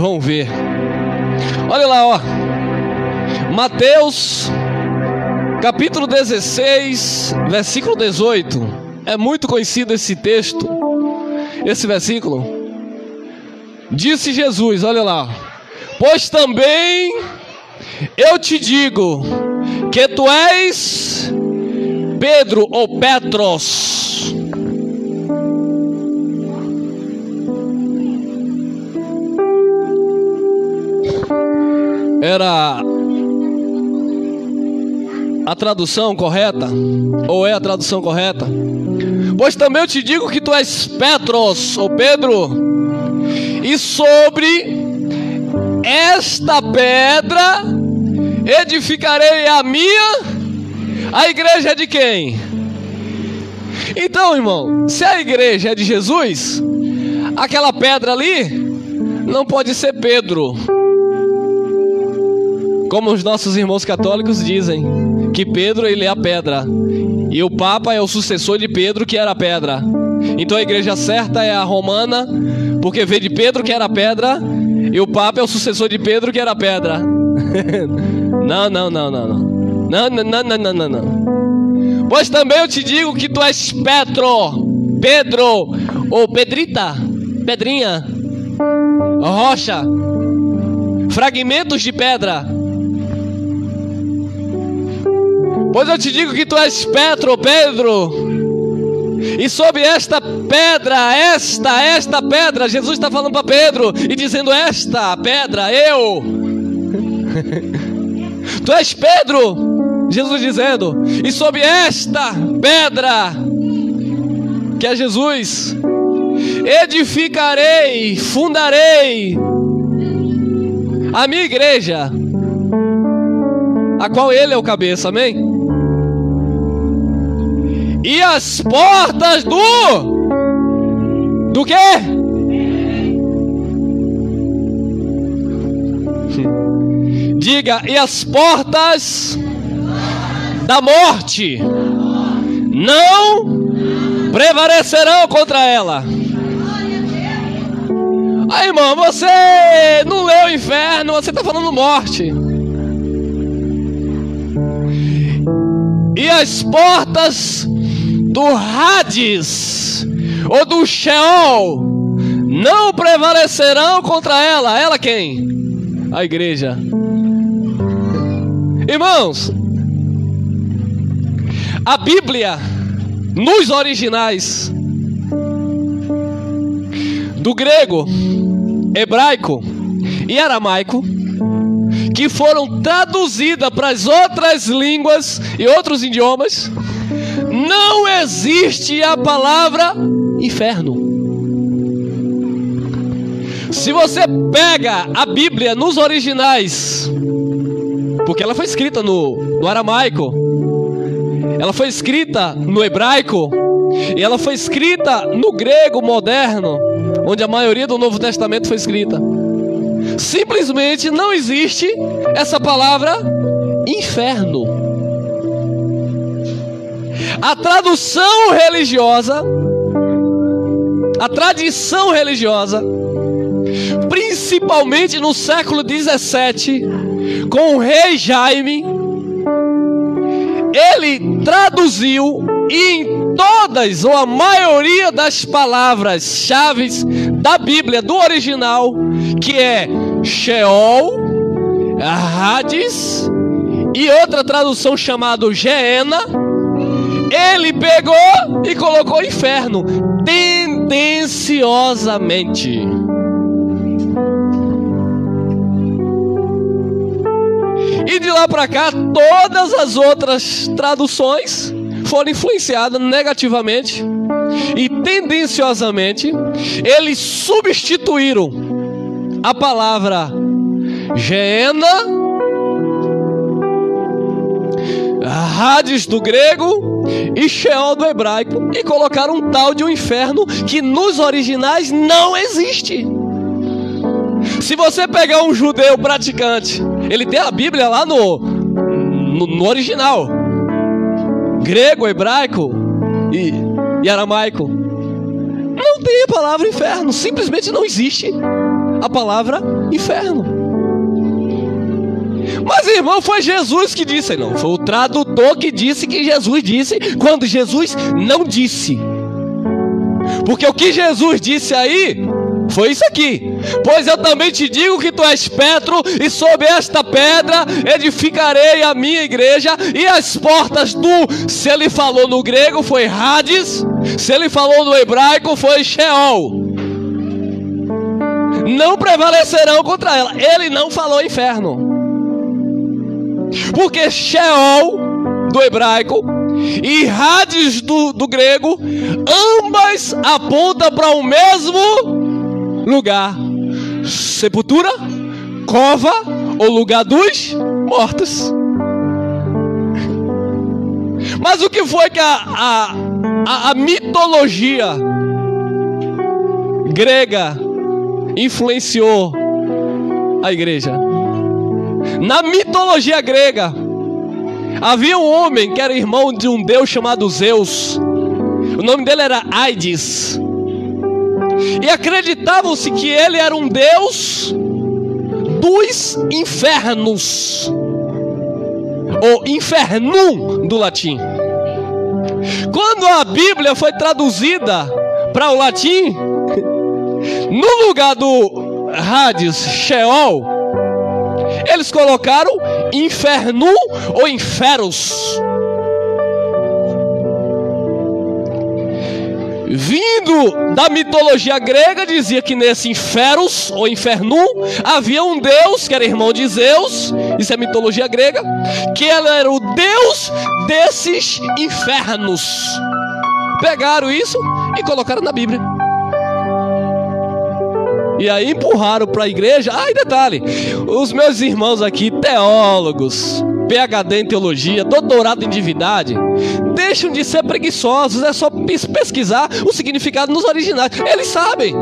vão ver. Olha lá, ó. Mateus, capítulo 16, versículo 18. É muito conhecido esse texto, esse versículo. Disse Jesus, olha lá: pois também eu te digo que tu és Pedro ou Petros. Era a tradução correta? Ou é a tradução correta? Pois também eu te digo que tu és Petros, ou Pedro, e sobre esta pedra edificarei a igreja é de quem? Então, irmão, se a igreja é de Jesus, aquela pedra ali não pode ser Pedro, como os nossos irmãos católicos dizem, que Pedro ele é a pedra, e o Papa é o sucessor de Pedro, que era a pedra. Então a igreja certa é a romana, porque veio de Pedro, que era a pedra, e o Papa é o sucessor de Pedro, que era a pedra. Não. Pois também eu te digo que tu és Pedro, ou Pedrita, pedrinha, rocha, fragmentos de pedra. Pois eu te digo que tu és Pedro, e sobre esta pedra, esta pedra, Jesus está falando para Pedro e dizendo: esta pedra, eu. Tu és Pedro, Jesus dizendo, e sobre esta pedra, que é Jesus, edificarei, fundarei a minha igreja, a qual ele é o cabeça, amém? E as portas do quê? Diga, e as portas da morte não prevalecerão contra ela. Aí, irmão, você não leu o inferno, você está falando morte. E as portas do Hades ou do Sheol não prevalecerão contra ela. Ela quem? A igreja. Irmãos, a Bíblia nos originais do grego, hebraico e aramaico, que foram traduzidas para as outras línguas e outros idiomas, não existe a palavra inferno. Se você pega a Bíblia nos originais, porque ela foi escrita no aramaico, ela foi escrita no hebraico, e ela foi escrita no grego moderno, onde a maioria do Novo Testamento foi escrita, simplesmente não existe essa palavra inferno. A tradução religiosa, a tradição religiosa, principalmente no século 17, com o rei Jaime, ele traduziu em todas ou a maioria das palavras-chave da Bíblia, do original, que é Sheol, Hades e outra tradução chamada Geena, ele pegou e colocou inferno, tendenciosamente. E de lá para cá, todas as outras traduções foram influenciadas negativamente e tendenciosamente. Eles substituíram a palavra Geena, Hades do grego e Sheol do hebraico, e colocaram um tal de um inferno que nos originais não existe. Se você pegar um judeu praticante, ele tem a Bíblia lá no original, grego, hebraico e aramaico, não tem a palavra inferno, simplesmente não existe. a palavra inferno. Mas, irmão, foi Jesus que disse. Não, foi o tradutor que disse que Jesus disse, quando Jesus não disse. Porque o que Jesus disse aí foi isso aqui: pois eu também te digo que tu és Petro, e sobre esta pedra edificarei a minha igreja, e as portas do... Se ele falou no grego foi Hades, se ele falou no hebraico foi Sheol, não prevalecerão contra ela. Ele não falou inferno, porque Sheol do hebraico e Hades do grego, ambas apontam para o mesmo lugar: sepultura, cova ou lugar dos mortos. Mas o que foi que a mitologia grega influenciou a igreja? Na mitologia grega havia um homem que era irmão de um deus chamado Zeus. O nome dele era Hades. E acreditavam-se que ele era um deus dos infernos, ou infernum do latim. Quando a Bíblia foi traduzida para o latim, no lugar do Hades, Sheol, eles colocaram infernum ou inferos. Vindo da mitologia grega, dizia que nesse inferos ou infernum havia um deus que era irmão de Zeus. Isso é mitologia grega, que ele era o deus desses infernos. Pegaram isso e colocaram na Bíblia. E aí empurraram para a igreja. Ah, e detalhe, os meus irmãos aqui, teólogos, PhD em teologia, doutorado em divindade, deixam de ser preguiçosos. É só pesquisar o significado nos originais. Eles sabem,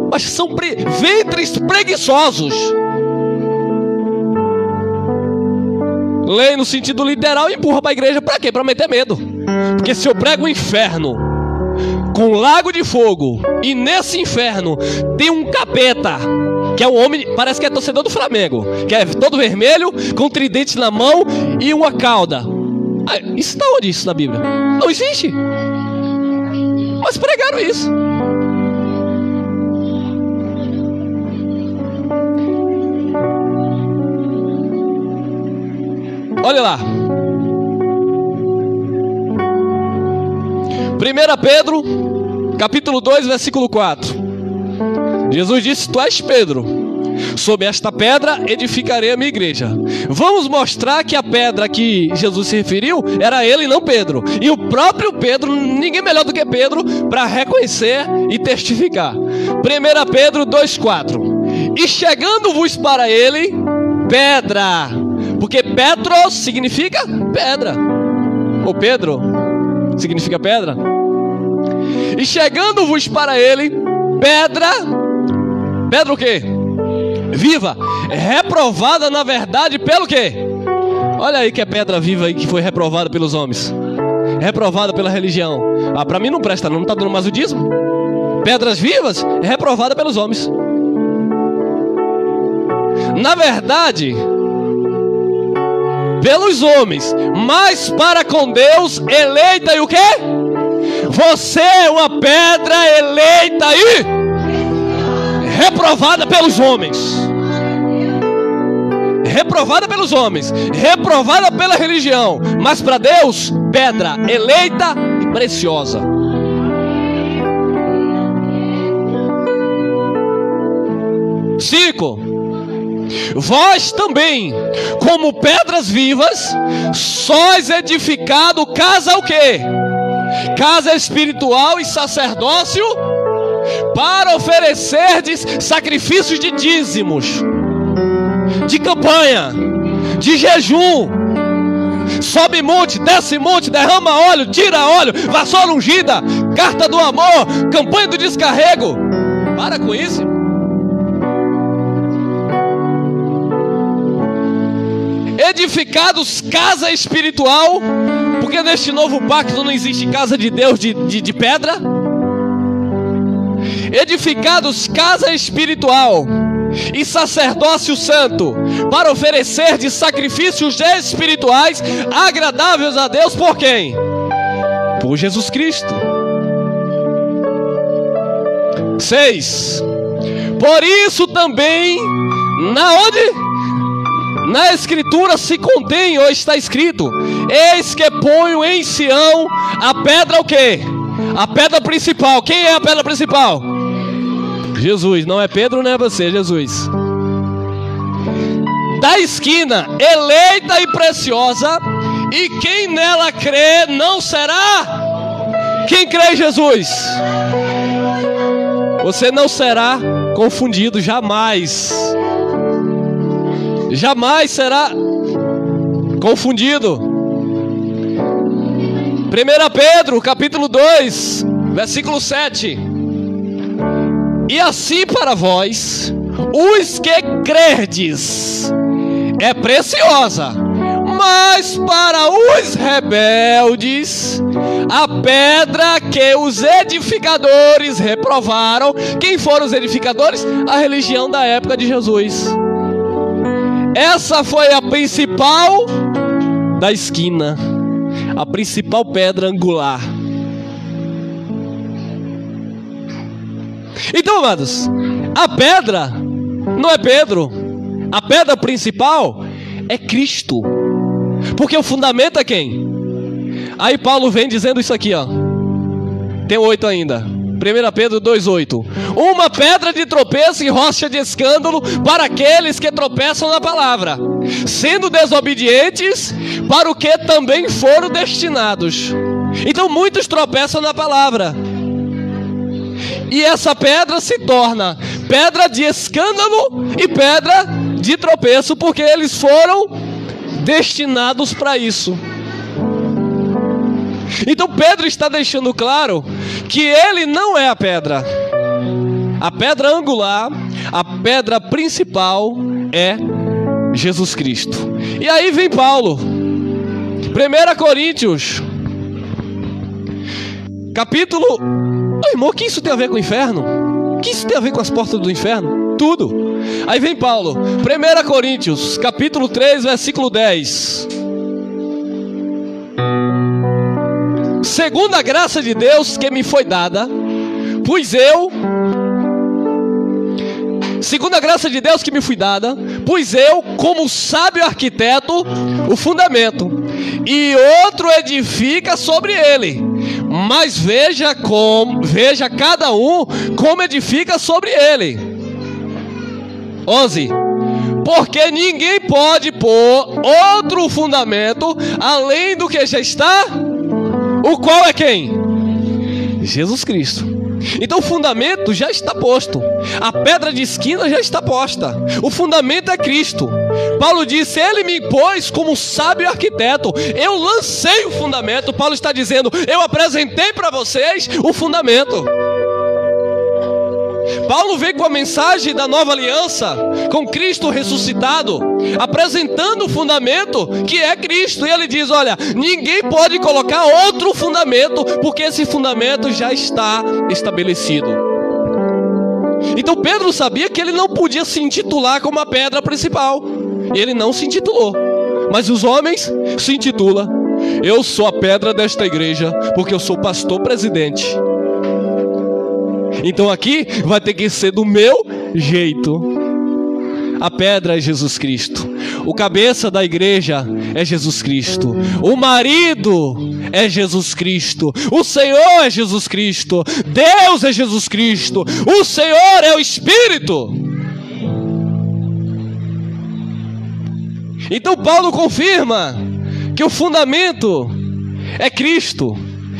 mas são ventres preguiçosos. Lê no sentido literal e empurra para a igreja. Para quê? Para meter medo. Porque se eu prego o inferno com lago de fogo, e nesse inferno tem um capeta, que é um homem, parece que é torcedor do Flamengo, que é todo vermelho, com tridente na mão e uma cauda. Ah, isso está onde isso na Bíblia? Não existe. Mas pregaram isso. Olha lá, 1 Pedro, capítulo 2, versículo 4. Jesus disse: tu és Pedro, sobre esta pedra edificarei a minha igreja. Vamos mostrar que a pedra que Jesus se referiu era ele e não Pedro. E o próprio Pedro, ninguém melhor do que Pedro para reconhecer e testificar. 1 Pedro 2,4. E chegando-vos para ele, pedra, porque Petros significa pedra, ou Pedro significa pedra. E chegando-vos para ele, pedra o quê? Viva, reprovada na verdade pelo quê? Olha aí que é pedra viva aí que foi reprovada pelos homens, reprovada pela religião. Ah, para mim não presta, não está dando mais o dízimo. Pedras vivas, reprovada pelos homens. Na verdade, pelos homens, mas para com Deus eleita e o quê? Você é uma pedra eleita e reprovada pelos homens. Reprovada pelos homens, reprovada pela religião, mas para Deus, pedra eleita e preciosa. Cinco. Vós também, como pedras vivas, sois edificado casa o quê? Casa espiritual e sacerdócio, para oferecerdes sacrifícios de dízimos, de campanha, de jejum. Sobe monte, desce monte, derrama óleo, tira óleo, vassoura ungida, carta do amor, campanha do descarrego. Para com isso. Edificados casa espiritual, porque neste novo pacto não existe casa de Deus de pedra. edificados casa espiritual e sacerdócio santo, para oferecer de sacrifícios espirituais agradáveis a Deus. Por quem? Por Jesus Cristo. 6. Por isso também, na Escritura se contém, ou está escrito: eis que ponho em Sião a pedra, o quê? A pedra principal. Quem é a pedra principal? Jesus. Não é Pedro, não é você, Jesus. Da esquina, eleita e preciosa, e quem nela crê não será. Quem crê em Jesus? Você não será confundido, jamais. Jamais será confundido. 1 Pedro, capítulo 2, versículo 7. E assim para vós, os que crerdes, é preciosa, mas para os rebeldes, a pedra que os edificadores reprovaram. Quem foram os edificadores? A religião da época de Jesus. Essa foi a principal da esquina, a principal pedra angular. Então, amados, a pedra não é Pedro. A pedra principal é Cristo. Porque o fundamento é quem? Aí Paulo vem dizendo isso aqui, ó. Tem 8 ainda. 1 Pedro 2,8. Uma pedra de tropeço e rocha de escândalo para aqueles que tropeçam na palavra, sendo desobedientes para o que também foram destinados. Então muitos tropeçam na palavra, e essa pedra se torna pedra de escândalo e pedra de tropeço, porque eles foram destinados para isso. Então Pedro está deixando claro que ele não é a pedra angular. A pedra principal é Jesus Cristo. E aí vem Paulo, 1 Coríntios capítulo... Oh, irmão, o que isso tem a ver com o inferno? O que isso tem a ver com as portas do inferno? Tudo. Aí vem Paulo, 1 Coríntios capítulo 3, versículo 10. Segundo a graça de Deus que me foi dada, pus eu, como sábio arquiteto, o fundamento, e outro edifica sobre ele. Mas veja cada um como edifica sobre ele. 11. Porque ninguém pode pôr outro fundamento além do que já está, o qual é quem? Jesus Cristo. Então o fundamento já está posto, a pedra de esquina já está posta, o fundamento é Cristo. Paulo disse: ele me pôs como sábio arquiteto, eu lancei o fundamento. Paulo está dizendo: eu apresentei para vocês o fundamento. Paulo veio com a mensagem da nova aliança, com Cristo ressuscitado, apresentando o fundamento que é Cristo. E ele diz: olha, ninguém pode colocar outro fundamento, porque esse fundamento já está estabelecido. Então Pedro sabia que ele não podia se intitular como a pedra principal. Ele não se intitulou, mas os homens se intitulam: eu sou a pedra desta igreja, porque eu sou pastor presidente. Então aqui vai ter que ser do meu jeito. A pedra é Jesus Cristo, o cabeça da igreja é Jesus Cristo, o marido é Jesus Cristo, o Senhor é Jesus Cristo, Deus é Jesus Cristo, o Senhor é o Espírito. Então Paulo confirma que o fundamento é Cristo.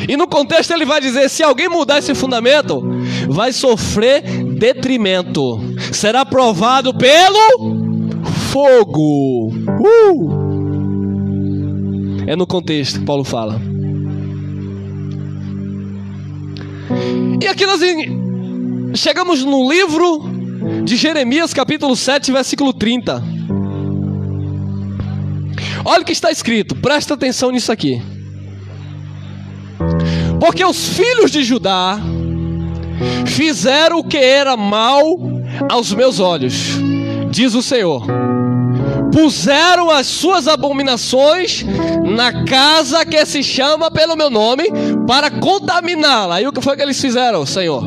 E no contexto ele vai dizer: se alguém mudar esse fundamento, vai sofrer detrimento, será provado pelo fogo. É no contexto que Paulo fala. E aqui nós chegamos no livro de Jeremias, capítulo 7, versículo 30. Olha o que está escrito, presta atenção nisso aqui. Porque os filhos de Judá fizeram o que era mal aos meus olhos, diz o Senhor. Puseram as suas abominações na casa que se chama pelo meu nome, para contaminá-la. E o que foi que eles fizeram, Senhor?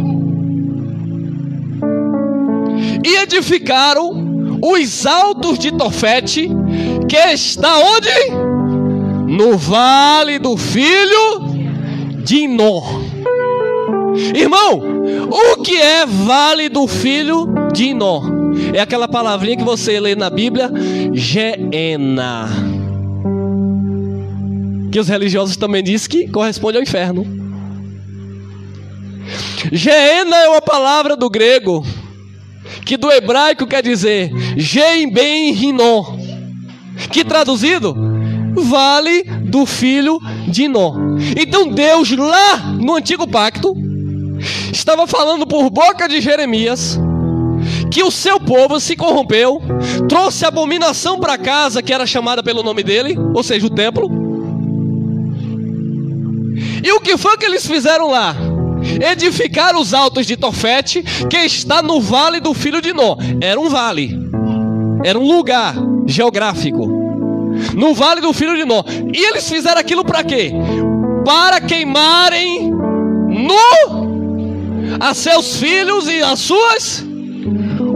E edificaram os altos de Tofete, que está onde? No vale do filho de Inom. Irmão, o que é vale do filho de Inom? É aquela palavrinha que você lê na Bíblia, Geena, que os religiosos também dizem que corresponde ao inferno. Geena é uma palavra do grego, que do hebraico quer dizer Gen Ben Hinom, que traduzido, vale do filho de Inom. Então Deus lá no antigo pacto estava falando por boca de Jeremias que o seu povo se corrompeu, trouxe abominação para casa que era chamada pelo nome dele, ou seja, o templo. E o que foi que eles fizeram lá? Edificaram os altos de Tofete, que está no vale do filho de Inom. Era um vale, era um lugar geográfico, no vale do filho de Inom. E eles fizeram aquilo para quê? Para queimarem a seus filhos e as suas,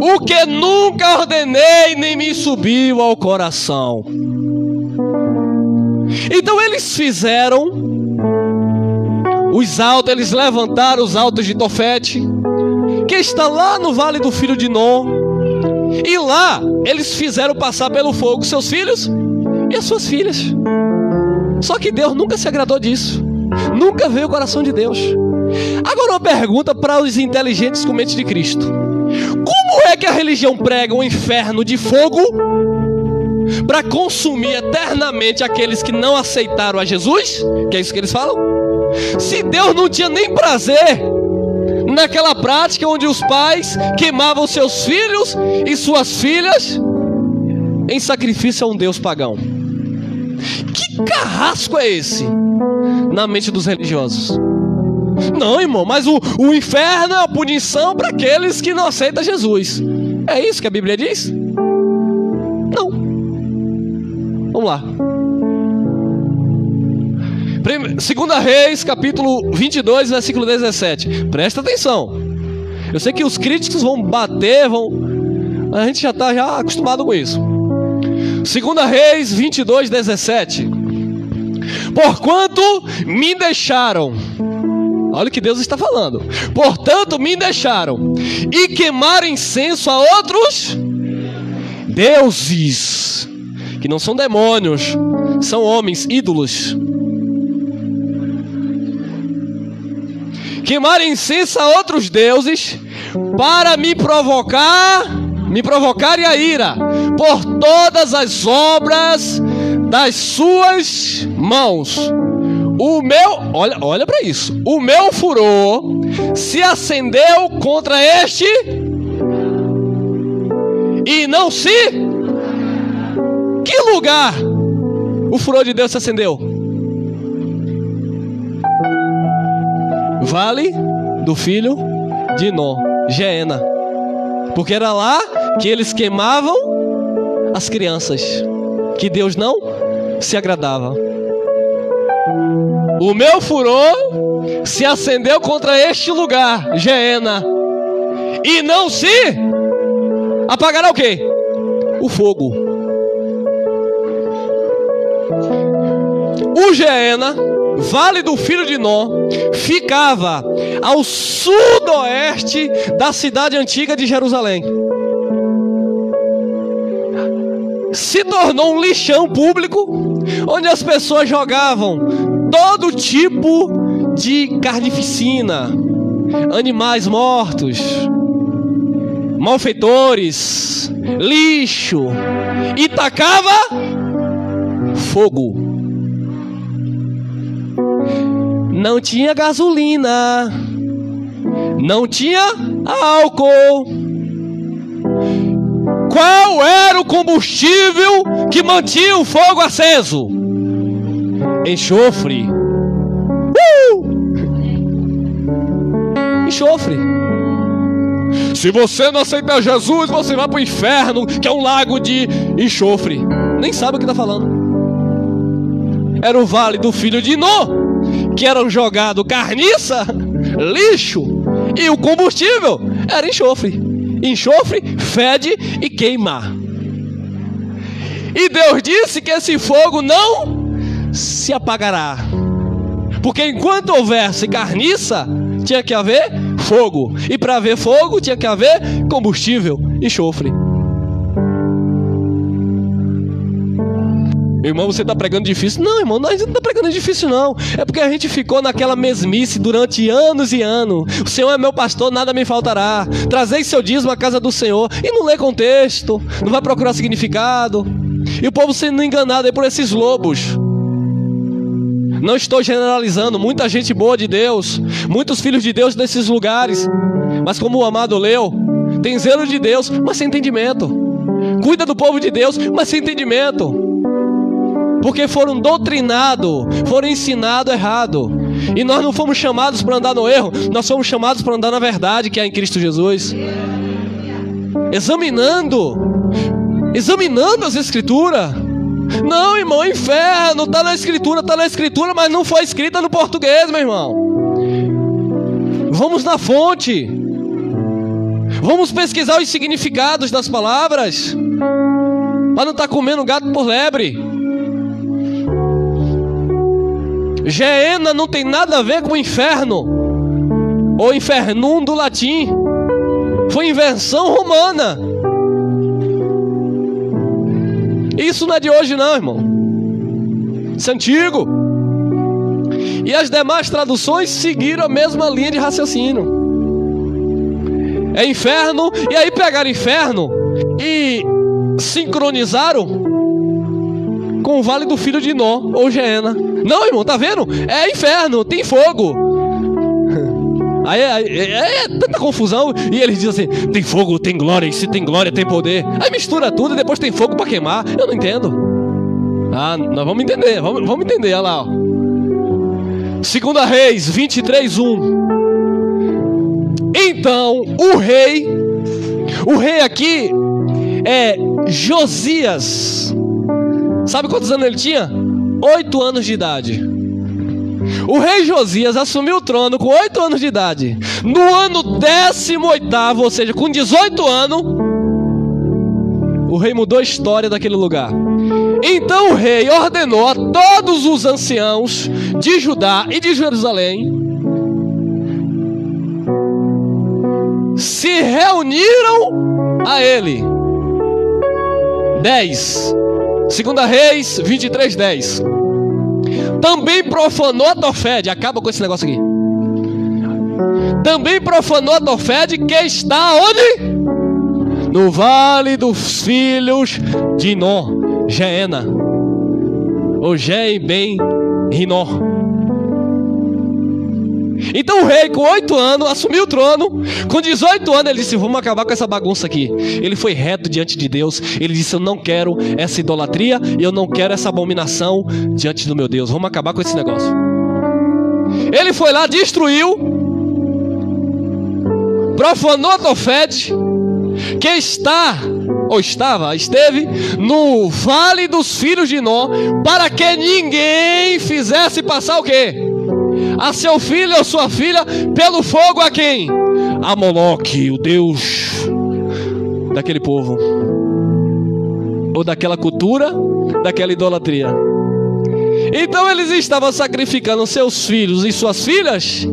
o que nunca ordenei, nem me subiu ao coração. Então eles fizeram os altos, eles levantaram os altos de Tofete, que está lá no vale do filho de Inom, e lá eles fizeram passar pelo fogo seus filhos e as suas filhas. Só que Deus nunca se agradou disso, nunca veio o coração de Deus. Agora uma pergunta para os inteligentes com mente de Cristo: como é que a religião prega um inferno de fogo para consumir eternamente aqueles que não aceitaram a Jesus? Que é isso que eles falam? Se Deus não tinha nem prazer naquela prática onde os pais queimavam seus filhos e suas filhas em sacrifício a um Deus pagão. Que carrasco é esse na mente dos religiosos? Não, irmão, mas o inferno é a punição para aqueles que não aceitam Jesus. É isso que a Bíblia diz? Não. Vamos lá. 2 Reis, capítulo 22, versículo 17. Presta atenção. Eu sei que os críticos vão bater, a gente já está acostumado com isso. 2 Reis 22, 17. Porquanto me deixaram, olha o que Deus está falando. Portanto me deixaram e queimaram incenso a outros deuses, que não são demônios, são homens, ídolos. Queimaram incenso a outros deuses para me provocarem a ira por todas as obras das suas mãos. Olha para isso. O meu furor se acendeu contra este e não se... Que lugar o furor de Deus se acendeu? Vale do filho de Inom, Geena. Porque era lá que eles queimavam as crianças, que Deus não se agradava. O meu furor se acendeu contra este lugar, Geena, e não se apagará o quê? O fogo. O Geena, vale do filho de Inom, ficava ao sudoeste da cidade antiga de Jerusalém. Se tornou um lixão público, onde as pessoas jogavam todo tipo de carnificina, animais mortos, malfeitores, lixo, e tacava fogo. Não tinha gasolina, não tinha álcool. Qual era o combustível que mantinha o fogo aceso? Enxofre. enxofre. Se você não aceitar Jesus, você vai para o inferno, que é um lago de enxofre. Nem sabe o que está falando. Era o vale do filho de Nó, que era jogado carniça, lixo, e o combustível era enxofre. Enxofre, fede e queima. E Deus disse que esse fogo não se apagará, porque enquanto houvesse carniça, tinha que haver fogo, e para haver fogo tinha que haver combustível, enxofre. Irmão, você está pregando difícil? Não, irmão, nós não está pregando difícil não. É porque a gente ficou naquela mesmice durante anos e anos. O Senhor é meu pastor, nada me faltará. Trazei seu dízimo à casa do Senhor. E não lê contexto, não vai procurar significado. E o povo sendo enganado aí por esses lobos. Não estou generalizando, muita gente boa de Deus, muitos filhos de Deus nesses lugares. Mas como o amado leu, tem zelo de Deus, mas sem entendimento. Cuida do povo de Deus, mas sem entendimento. Porque foram doutrinados, foram ensinados errado. E nós não fomos chamados para andar no erro, nós fomos chamados para andar na verdade, que é em Cristo Jesus. Examinando as Escrituras. Não, irmão, inferno, está na Escritura, mas não foi escrita no português, meu irmão. Vamos na fonte. Vamos pesquisar os significados das palavras, para não estar comendo gato por lebre. Geena não tem nada a ver com inferno, ou infernum do latim. Foi invenção romana. Isso não é de hoje não, irmão. Isso é antigo. E as demais traduções seguiram a mesma linha de raciocínio. É inferno, e aí pegaram inferno e sincronizaram com o vale do filho de Nó, ou Geena. Não, irmão, tá vendo? É inferno, tem fogo. Aí é tanta confusão. E eles dizem assim: tem fogo, tem glória, e se tem glória, tem poder. Aí mistura tudo e depois tem fogo para queimar. Eu não entendo. Ah, nós vamos entender, vamos entender, olha lá, ó. 2 Reis 23:1. Então o rei aqui é Josias. Sabe quantos anos ele tinha? 8 anos de idade. O rei Josias assumiu o trono com 8 anos de idade. No ano 18º, ou seja, com 18 anos, o rei mudou a história daquele lugar. Então o rei ordenou a todos os anciãos de Judá e de Jerusalém, se reuniram a ele. 10. 2 Reis 23:10. Também profanou a Tofede. Acaba com esse negócio aqui. Também profanou a Tofede, que está onde? No vale dos filhos de Nó, Geena, ou Ge-ben-Rinó. Então o rei, com 8 anos, assumiu o trono. Com 18 anos ele disse: vamos acabar com essa bagunça aqui. Ele foi reto diante de Deus. Ele disse: eu não quero essa idolatria, eu não quero essa abominação diante do meu Deus. Vamos acabar com esse negócio. Ele foi lá, destruiu, profanou a Tofete, que esteve no vale dos filhos de Nó, para que ninguém fizesse passar o quê? A seu filho ou sua filha pelo fogo a quem? A Moloque, o deus daquele povo, ou daquela cultura, daquela idolatria. Então eles estavam sacrificando seus filhos e suas filhas,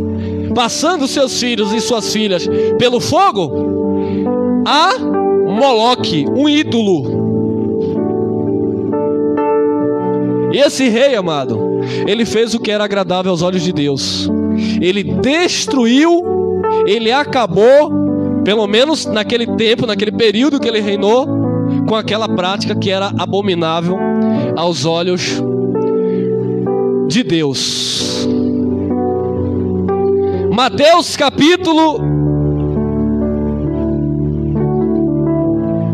passando seus filhos e suas filhas pelo fogo a Moloque, um ídolo. E esse rei, amado, ele fez o que era agradável aos olhos de Deus. Ele destruiu, ele acabou, pelo menos naquele tempo, naquele período que ele reinou, com aquela prática que era abominável aos olhos de Deus. Mateus capítulo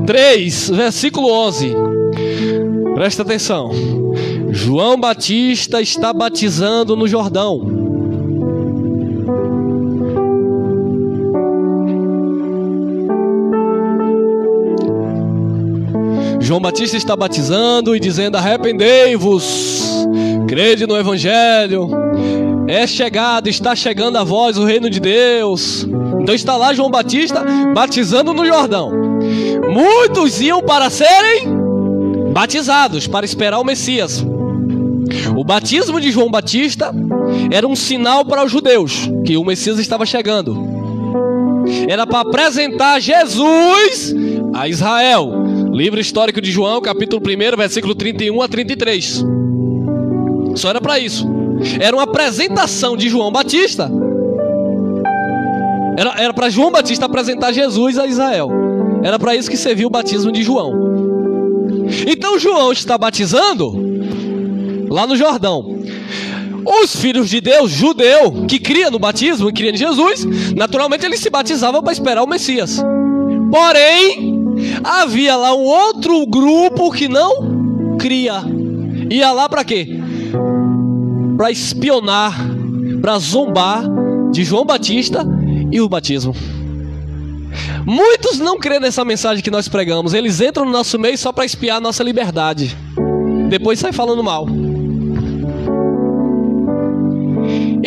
3, versículo 11. Presta atenção. João Batista está batizando no Jordão. João Batista está batizando e dizendo: arrependei-vos, crede no Evangelho, está chegando a vós o reino de Deus. Então está lá João Batista batizando no Jordão. Muitos iam para serem batizados, para esperar o Messias. O batismo de João Batista era um sinal para os judeus que o Messias estava chegando. Era para apresentar Jesus a Israel. Livro histórico de João, capítulo 1, versículo 31 a 33. Só era para isso. Era uma apresentação de João Batista. Era para João Batista apresentar Jesus a Israel. Era para isso que serviu o batismo de João. Então João está batizando lá no Jordão. Os filhos de Deus, judeu, que cria no batismo e cria em Jesus, naturalmente eles se batizavam para esperar o Messias. Porém, havia lá um outro grupo que não cria. Ia lá para quê? Para espionar, para zombar de João Batista e o batismo. Muitos não creem nessa mensagem que nós pregamos. Eles entram no nosso meio só para espiar a nossa liberdade. Depois sai falando mal.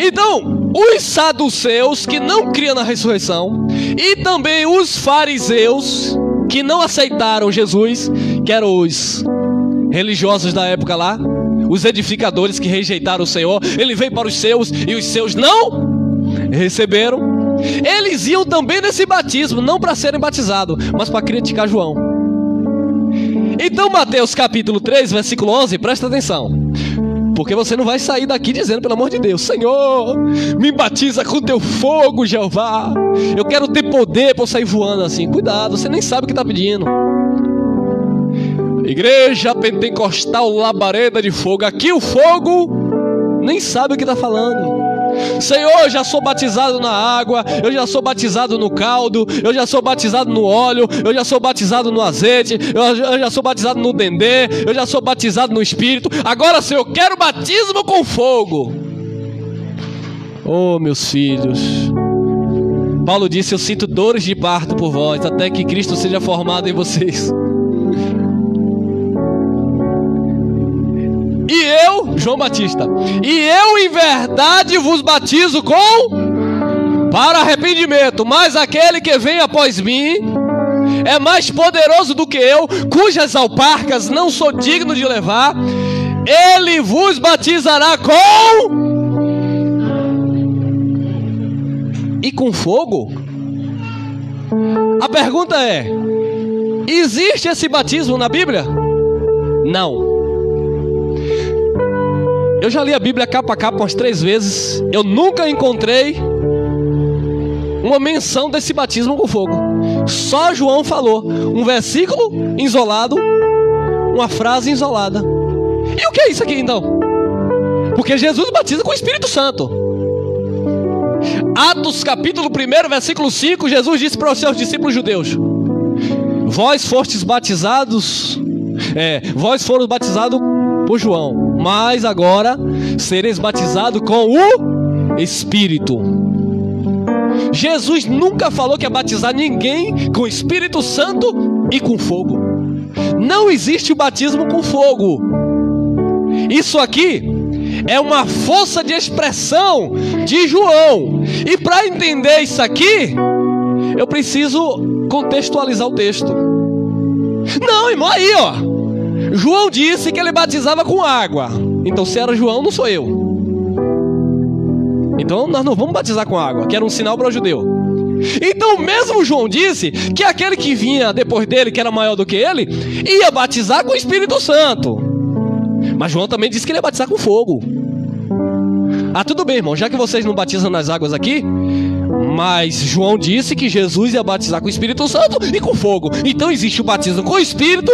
Então, os saduceus que não criam na ressurreição, e também os fariseus que não aceitaram Jesus, que eram os religiosos da época lá, os edificadores que rejeitaram o Senhor. Ele veio para os seus e os seus não receberam. Eles iam também nesse batismo, não para serem batizados, mas para criticar João. Então Mateus capítulo 3, versículo 11, presta atenção, porque você não vai sair daqui dizendo, pelo amor de Deus: Senhor, me batiza com teu fogo, Jeová. Eu quero ter poder para sair voando assim. Cuidado, você nem sabe o que está pedindo. Igreja Pentecostal Labareda de Fogo. Aqui o fogo nem sabe o que está falando. Senhor, eu já sou batizado na água, eu já sou batizado no caldo, eu já sou batizado no óleo, eu já sou batizado no azeite, eu já sou batizado no dendê, eu já sou batizado no Espírito. Agora, Senhor, eu quero batismo com fogo. Oh, meus filhos, Paulo disse: eu sinto dores de parto por vós, até que Cristo seja formado em vocês. E eu, João Batista, e eu em verdade vos batizo para arrependimento, mas aquele que vem após mim é mais poderoso do que eu, cujas alparcas não sou digno de levar. Ele vos batizará com fogo. A pergunta é: existe esse batismo na Bíblia? Não. Eu já li a Bíblia capa a capa umas 3 vezes. Eu nunca encontrei uma menção desse batismo com fogo. Só João falou um versículo isolado, uma frase isolada. E o que é isso aqui então? Porque Jesus batiza com o Espírito Santo. Atos capítulo 1, versículo 5, Jesus disse para os seus discípulos judeus: vós fostes batizados, vós foram batizados por João, mas agora sereis batizados com o Espírito. Jesus nunca falou que ia batizar ninguém com o Espírito Santo e com fogo. Não existe o batismo com fogo. Isso aqui é uma força de expressão de João. E para entender isso aqui, eu preciso contextualizar o texto. Não, irmão, aí ó, João disse que ele batizava com água. Então se era João, não sou eu. Então nós não vamos batizar com água, que era um sinal para o judeu. Então mesmo João disse que aquele que vinha depois dele, que era maior do que ele, ia batizar com o Espírito Santo. Mas João também disse que ele ia batizar com fogo. Ah, tudo bem, irmão, já que vocês não batizam nas águas aqui, mas João disse que Jesus ia batizar com o Espírito Santo e com fogo. Então existe o batismo com o Espírito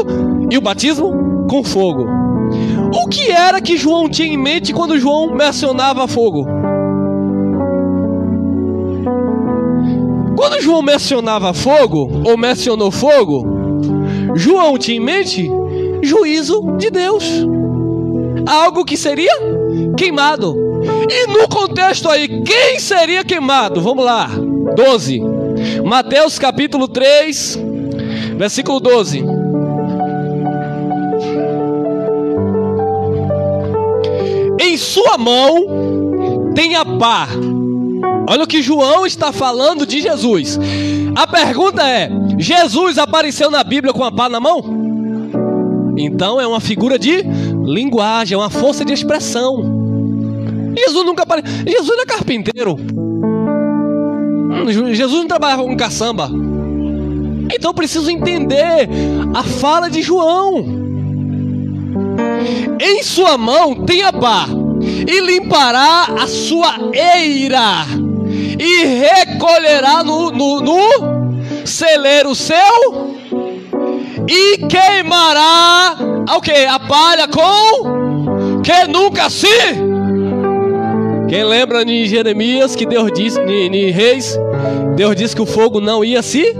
e o batismo com fogo. O que era que João tinha em mente quando João mencionava fogo? Quando João mencionava fogo, ou mencionou fogo, João tinha em mente juízo de Deus, algo que seria queimado. E no contexto aí, quem seria queimado? Vamos lá, 12, Mateus capítulo 3, versículo 12. sua mão tem a pá. Olha o que João está falando de Jesus. A pergunta é: Jesus apareceu na Bíblia com a pá na mão? Então é uma figura de linguagem, é uma força de expressão. Jesus nunca apareceu. Jesus não é carpinteiro. Jesus não trabalhava com caçamba. Então eu preciso entender a fala de João. Em sua mão tem a pá, e limpará a sua eira, e recolherá no celeiro seu, e queimará o quê? A palha com que nunca se... Quem lembra de Jeremias que Deus disse, em Reis, Deus disse que o fogo não ia se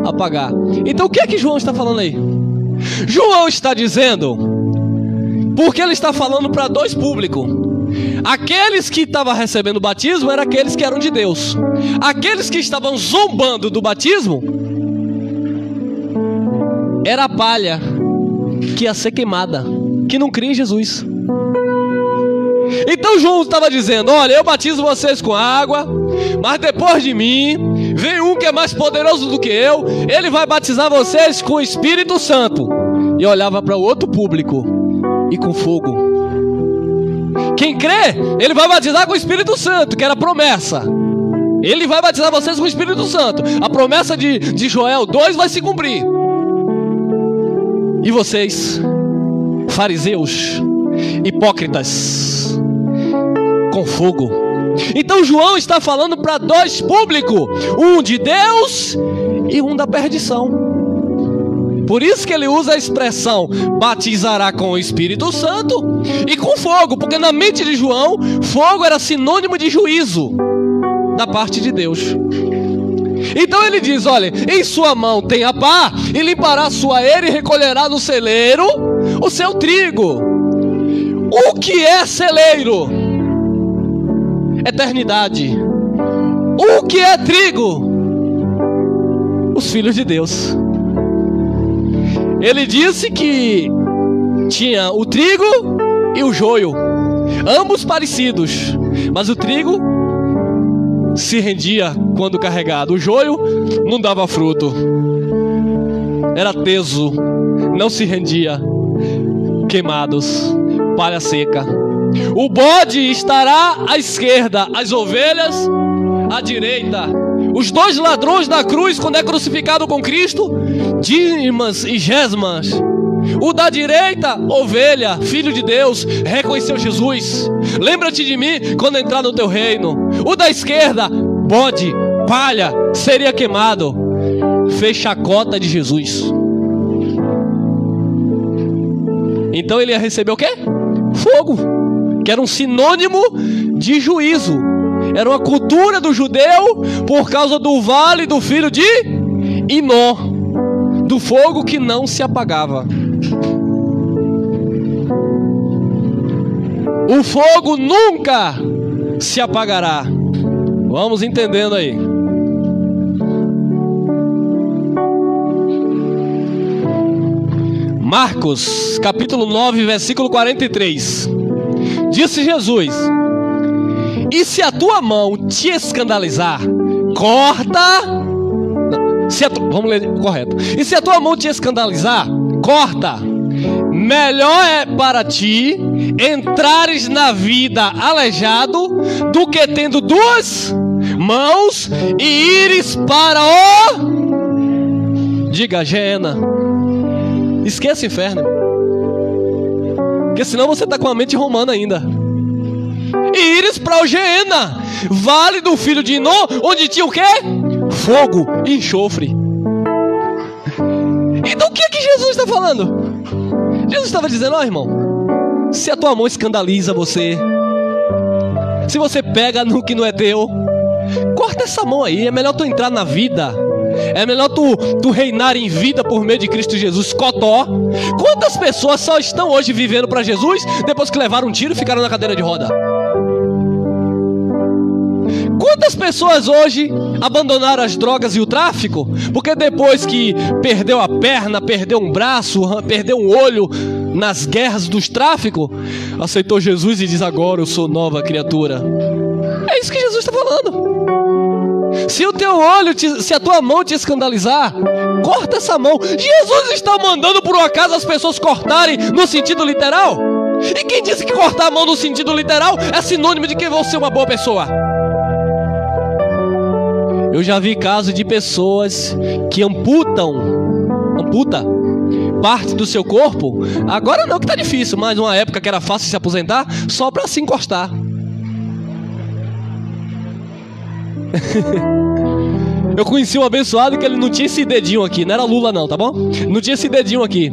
apagar. Então o que é que João está falando aí? João está dizendo, porque ele está falando para dois públicos. Aqueles que estavam recebendo o batismo eram aqueles que eram de Deus. Aqueles que estavam zombando do batismo era a palha que ia ser queimada, que não cria em Jesus. Então João estava dizendo: olha, eu batizo vocês com água, mas depois de mim vem um que é mais poderoso do que eu. Ele vai batizar vocês com o Espírito Santo. E olhava para o outro público: e com fogo. Quem crê, ele vai batizar com o Espírito Santo, que era a promessa. Ele vai batizar vocês com o Espírito Santo. A promessa de Joel 2 vai se cumprir. E vocês, fariseus, hipócritas, com fogo. Então João está falando para dois públicos, um de Deus e um da perdição. Por isso que ele usa a expressão batizará com o Espírito Santo e com fogo, porque na mente de João, fogo era sinônimo de juízo da parte de Deus. Então ele diz: olha, em sua mão tem a pá, e limpará a sua eira e recolherá no celeiro o seu trigo. O que é celeiro? Eternidade. O que é trigo? Os filhos de Deus. Ele disse que tinha o trigo e o joio, ambos parecidos, mas o trigo se rendia quando carregado, o joio não dava fruto, era teso, não se rendia, queimados, palha seca. O bode estará à esquerda, as ovelhas à direita. Os dois ladrões da cruz, quando é crucificado com Cristo, Dimas e Gesmas. O da direita, ovelha, filho de Deus, reconheceu Jesus. Lembra-te de mim quando entrar no teu reino. O da esquerda, bode, palha, seria queimado. Fez chacota de Jesus. Então ele ia receber o quê? Fogo, que era um sinônimo de juízo. Era uma cultura do judeu por causa do vale do filho de Inó, do fogo que não se apagava. O fogo nunca se apagará. Vamos entendendo aí. Marcos, capítulo 9, versículo 43. Disse Jesus: e se a tua mão te escandalizar, corta. Vamos ler correto. E se a tua mão te escandalizar, corta. Melhor é para ti entrares na vida aleijado do que tendo duas mãos e ires para o... Diga, Geena. Esqueça o inferno, porque senão você está com a mente romana ainda. E ires para o Geena, vale do filho de Inó, onde tinha o quê? Fogo e enxofre. Então o que é que Jesus está falando? Jesus estava dizendo: ó, irmão, se a tua mão escandaliza você, se você pega no que não é teu, corta essa mão aí. É melhor tu entrar na vida, é melhor tu reinar em vida por meio de Cristo Jesus. Cotó. Quantas pessoas só estão hoje vivendo para Jesus depois que levaram um tiro e ficaram na cadeira de roda? Quantas pessoas hoje abandonaram as drogas e o tráfico porque depois que perdeu a perna, perdeu um braço, perdeu um olho, nas guerras dos tráficos, aceitou Jesus e diz: agora eu sou nova criatura. É isso que Jesus está falando. Se o teu olho, se a tua mão te escandalizar, corta essa mão. Jesus está mandando por um acaso as pessoas cortarem no sentido literal? E quem disse que cortar a mão no sentido literal é sinônimo de que vão ser uma boa pessoa? Eu já vi casos de pessoas que amputa parte do seu corpo. Agora não, que tá difícil, mas numa época que era fácil se aposentar, só para se encostar. Eu conheci um abençoado que ele não tinha esse dedinho aqui. Não era Lula não, tá bom? Não tinha esse dedinho aqui.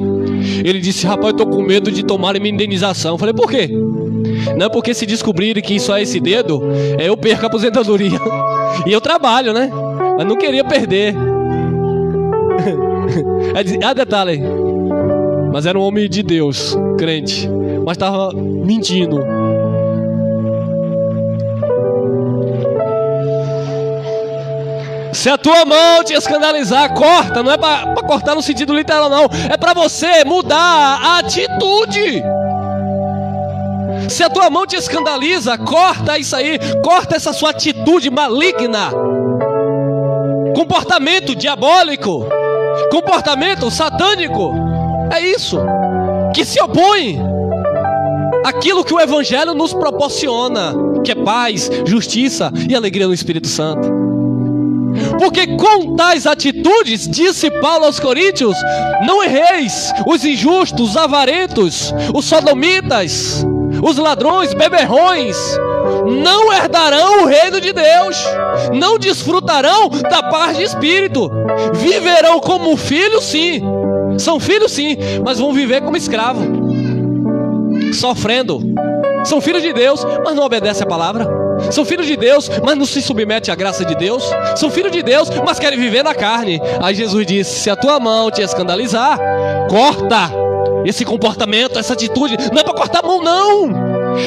Ele disse: rapaz, eu tô com medo de tomarem minha indenização. Eu falei: por quê? Não é porque se descobrirem que isso é esse dedo, eu perco a aposentadoria. E eu trabalho, né? Mas não queria perder. Detalhe aí. Mas era um homem de Deus, crente, mas estava mentindo. Se a tua mão te escandalizar, corta. Não é para cortar no sentido literal, não. É para você mudar a atitude. Se a tua mão te escandaliza, corta isso aí. Corta essa sua atitude maligna, comportamento diabólico, comportamento satânico. É isso que se opõe àquilo que o Evangelho nos proporciona, que é paz, justiça e alegria no Espírito Santo. Porque com tais atitudes, disse Paulo aos Coríntios, não erreis: os injustos, os avarentos, os sodomitas, os ladrões, beberrões, não herdarão o reino de Deus, não desfrutarão da paz de espírito, viverão como filhos, sim, são filhos sim, mas vão viver como escravo, sofrendo. São filhos de Deus, mas não obedecem a palavra. São filhos de Deus, mas não se submetem à graça de Deus. São filhos de Deus, mas querem viver na carne. Aí Jesus disse: se a tua mão te escandalizar, corta esse comportamento, essa atitude. Não é para cortar a mão, não.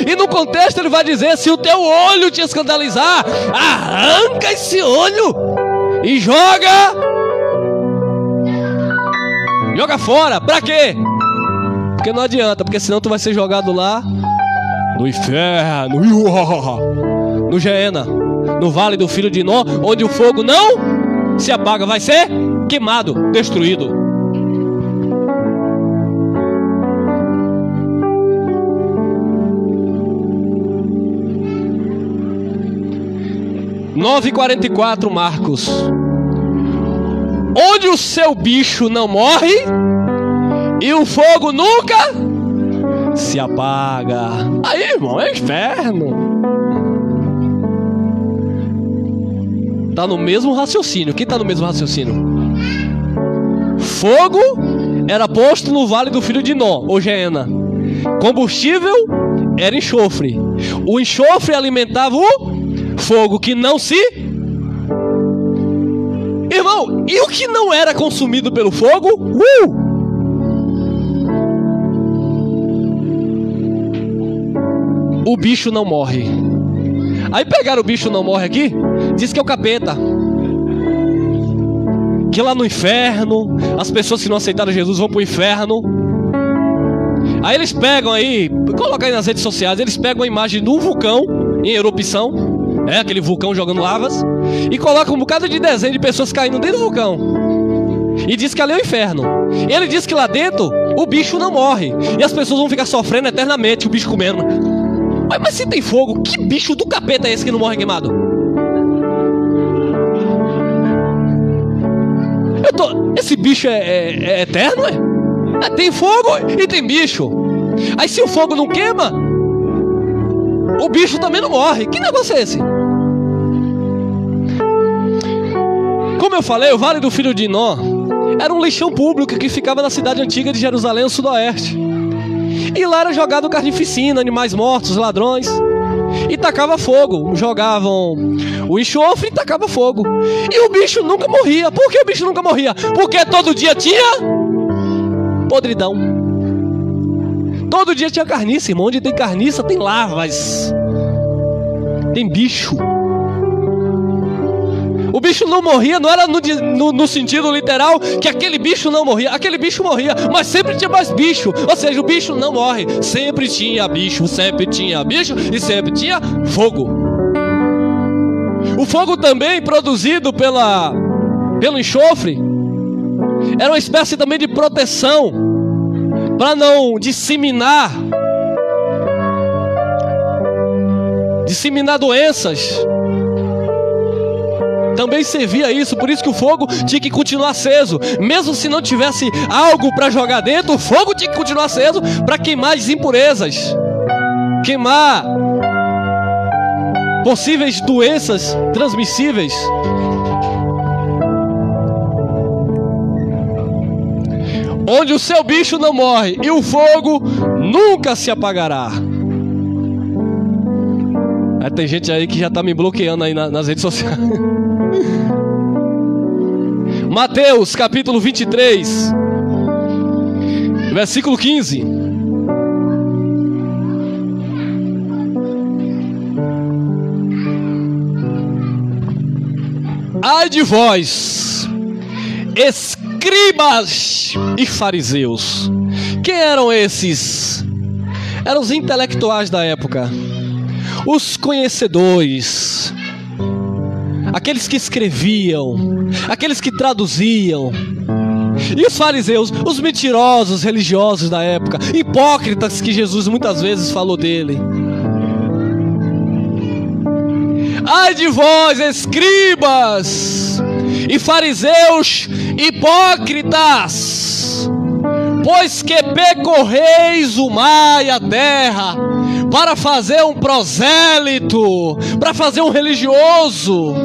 E no contexto ele vai dizer: se o teu olho te escandalizar, arranca esse olho e joga fora. Para quê? Porque não adianta, porque senão tu vai ser jogado lá no inferno, no Geena, no vale do filho de Hinnom, onde o fogo não se apaga, vai ser queimado, destruído. (9:44) 9:44, Marcos. Onde o seu bicho não morre e o fogo nunca se apaga. Aí, irmão, é inferno. Tá no mesmo raciocínio. Quem tá no mesmo raciocínio? Fogo era posto no vale do filho de Hinnom, ou Geena. Combustível era enxofre. O enxofre alimentava o fogo que não se... Irmão, e o que não era consumido pelo fogo? O bicho não morre. Aí pegaram o bicho não morre aqui, diz que é o capeta, que lá no inferno as pessoas que não aceitaram Jesus vão pro inferno. Aí eles pegam aí, coloca aí nas redes sociais, eles pegam a imagem de um vulcão em erupção, aquele vulcão jogando lavas, e colocam um bocado de desenho de pessoas caindo dentro do vulcão, e diz que ali é o inferno. Ele diz que lá dentro o bicho não morre, e as pessoas vão ficar sofrendo eternamente, o bicho comendo. Mas se tem fogo, que bicho do capeta é esse que não morre queimado? Esse bicho é eterno, é? Tem fogo e tem bicho. Aí se o fogo não queima, o bicho também não morre. Que negócio é esse? Como eu falei, o Vale do Filho de Hinnom era um lixão público que ficava na cidade antiga de Jerusalém, no sudoeste. E lá era jogado carnificina, animais mortos, ladrões, e tacava fogo. Jogavam o enxofre e tacava fogo. E o bicho nunca morria. Por que o bicho nunca morria? Porque todo dia tinha podridão. Todo dia tinha carniça, irmão. Onde tem carniça tem larvas, tem bicho. O bicho não morria, não era no sentido literal que aquele bicho não morria. Aquele bicho morria, mas sempre tinha mais bicho. Ou seja, o bicho não morre. Sempre tinha bicho e sempre tinha fogo. O fogo também produzido pelo enxofre era uma espécie também de proteção para não disseminar doenças. Também servia isso, por isso que o fogo tinha que continuar aceso. Mesmo se não tivesse algo para jogar dentro, o fogo tinha que continuar aceso para queimar as impurezas, queimar possíveis doenças transmissíveis. Onde o seu bicho não morre e o fogo nunca se apagará. Tem gente aí que já está me bloqueando aí nas redes sociais. Mateus capítulo 23, versículo 15. Ai de vós, escribas e fariseus. Quem eram esses? Eram os intelectuais da época, os conhecedores, aqueles que escreviam, aqueles que traduziam. E os fariseus, os mentirosos religiosos da época, hipócritas, que Jesus muitas vezes falou dele. Ai de vós, escribas e fariseus hipócritas, pois que percorreis o mar e a terra para fazer um prosélito, para fazer um religioso.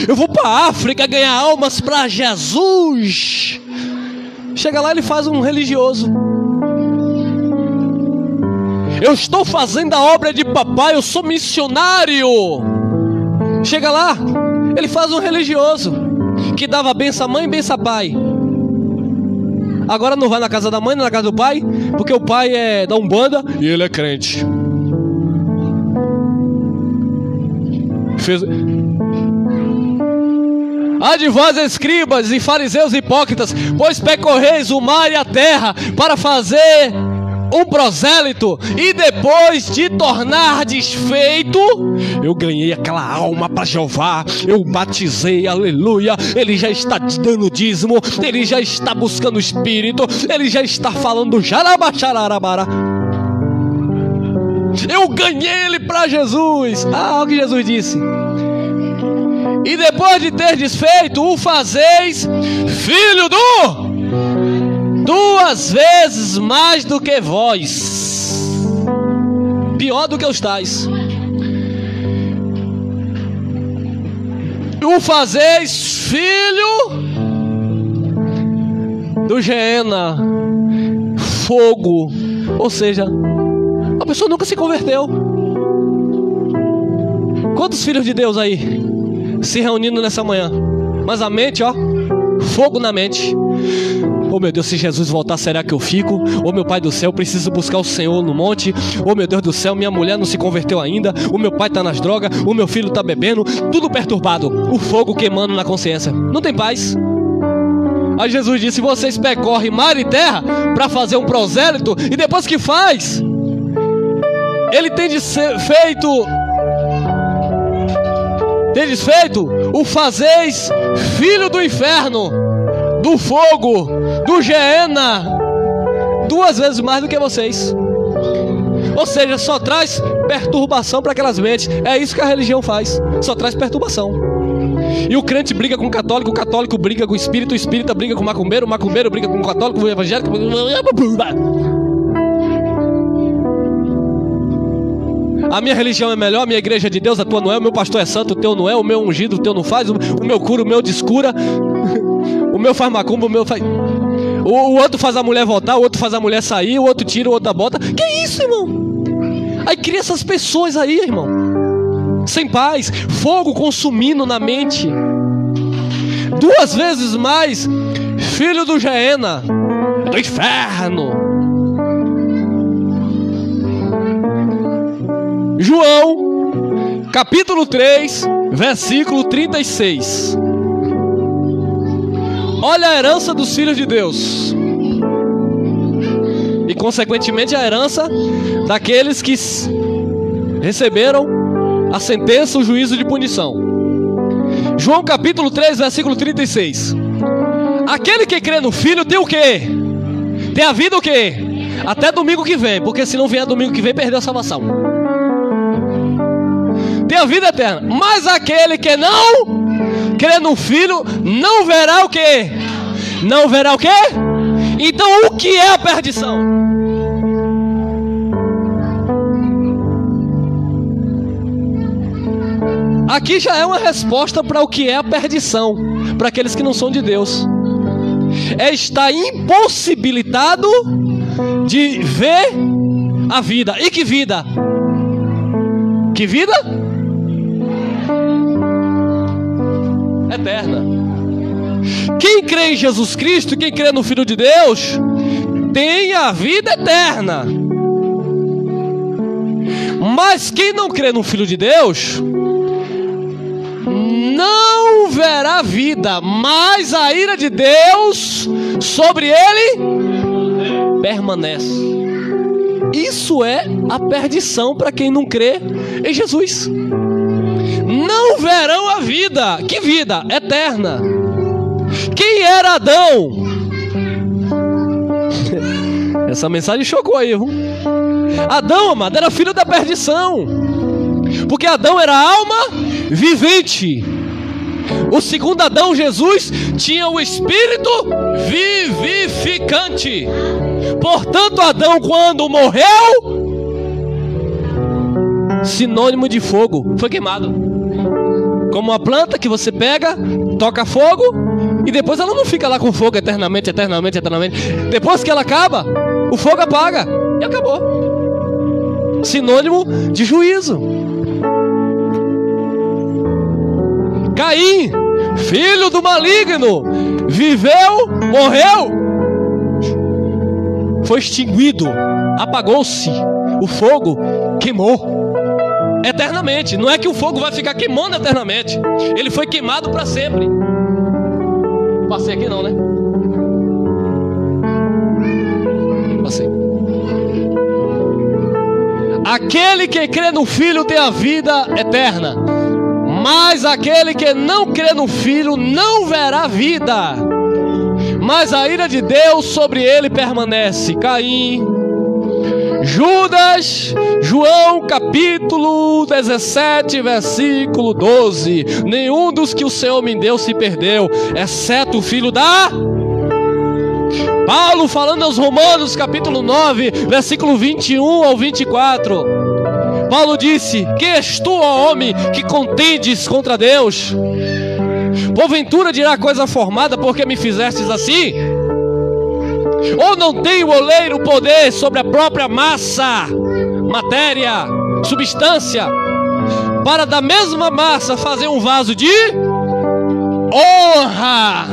Eu vou para a África ganhar almas para Jesus. Chega lá, ele faz um religioso. Eu estou fazendo a obra de papai, eu sou missionário. Chega lá, ele faz um religioso que dava benção à mãe e benção ao pai. Agora não vai na casa da mãe, nem na casa do pai, porque o pai é da Umbanda e ele é crente. Ai de vós, escribas e fariseus hipócritas, pois percorreis o mar e a terra para fazer um prosélito, e depois de tornar desfeito, eu ganhei aquela alma para Jeová, eu batizei, aleluia, ele já está dando dízimo, ele já está buscando o Espírito, ele já está falando jarabachararabara. Eu ganhei ele para Jesus. O que Jesus disse: e depois de ter desfeito, o fazeis filho do 2 vezes mais do que vós, pior do que os tais. O fazeis filho do Geena, fogo. Ou seja, a pessoa nunca se converteu. Quantos filhos de Deus aí se reunindo nessa manhã? Mas a mente, fogo na mente. Oh meu Deus, se Jesus voltar, será que eu fico? Oh meu Pai do céu, preciso buscar o Senhor no monte. Oh meu Deus do céu, minha mulher não se converteu ainda. O meu pai está nas drogas, o meu filho está bebendo. Tudo perturbado, o fogo queimando na consciência. Não tem paz. Aí Jesus disse: vocês percorrem mar e terra para fazer um prosélito, e depois que faz, ele tem desfeito, o fazeis filho do inferno, do fogo, do Geena, 2 vezes mais do que vocês. Ou seja, só traz perturbação para aquelas mentes. É isso que a religião faz, só traz perturbação. E o crente briga com o católico briga com o espírita briga com o macumbeiro briga com o católico, o evangélico. A minha religião é melhor, a minha igreja é de Deus, a tua não é, o meu pastor é santo, o teu não é, o meu ungido, o teu não faz, o meu cura, o meu descura, o meu faz macumba, o meu faz... O outro faz a mulher voltar, o outro faz a mulher sair, o outro tira, o outro bota. Que isso, irmão? Aí cria essas pessoas aí, irmão, sem paz, fogo consumindo na mente. 2 vezes mais filho do Geena, do inferno. João capítulo 3, versículo 36. Olha a herança dos filhos de Deus. E consequentemente a herança daqueles que receberam a sentença, o juízo de punição. João capítulo 3, versículo 36. Aquele que crê no Filho tem o quê? Tem a vida o quê? Até domingo que vem, porque se não vier domingo que vem, perdeu a salvação. Tem a vida eterna. Mas aquele que não crê no Filho não verá o quê? Não verá o quê? Então o que é a perdição? Aqui já é uma resposta para o que é a perdição, para aqueles que não são de Deus. É estar impossibilitado de ver a vida. E que vida? Que vida? Eterna. Quem crê em Jesus Cristo, quem crê no Filho de Deus, tem a vida eterna. Mas quem não crê no Filho de Deus não verá vida, mas a ira de Deus sobre ele permanece. Isso é a perdição para quem não crê em Jesus. Não verão a vida. Que vida? Eterna. Quem era Adão? Essa mensagem chocou aí, viu? Adão, amado, era filho da perdição, porque Adão era alma vivente. O segundo Adão, Jesus, tinha o espírito vivificante. Portanto, Adão, quando morreu, sinônimo de fogo, foi queimado. Como uma planta que você pega, toca fogo, e depois ela não fica lá com fogo eternamente. Depois que ela acaba, o fogo apaga e acabou. Sinônimo de juízo. Caim, filho do maligno, viveu, morreu, foi extinguido, apagou-se, o fogo queimou eternamente. Não é que o fogo vai ficar queimando eternamente, ele foi queimado para sempre. Passei aqui não, né? Passei. Aquele que crê no Filho tem a vida eterna, mas aquele que não crê no Filho não verá vida, mas a ira de Deus sobre ele permanece. Caim, Judas, João capítulo 17, versículo 12. Nenhum dos que o Senhor me deu se perdeu, exceto o filho da... Paulo falando aos Romanos capítulo 9, versículo 21 ao 24. Paulo disse: que és tu, ó homem, que contendes contra Deus? Porventura dirá coisa formada, porque me fizestes assim? Ou não tem o oleiro poder sobre a própria massa, matéria, substância, para da mesma massa fazer um vaso de honra,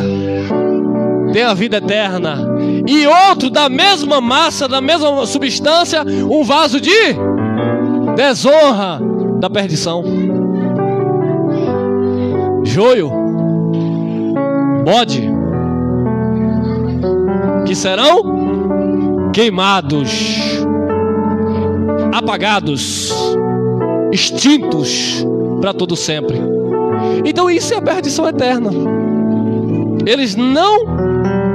tem a vida eterna, e outro da mesma massa, da mesma substância, um vaso de desonra, da perdição? Joio, bode, que serão queimados, apagados, extintos para todo sempre. Então isso é a perdição eterna. Eles não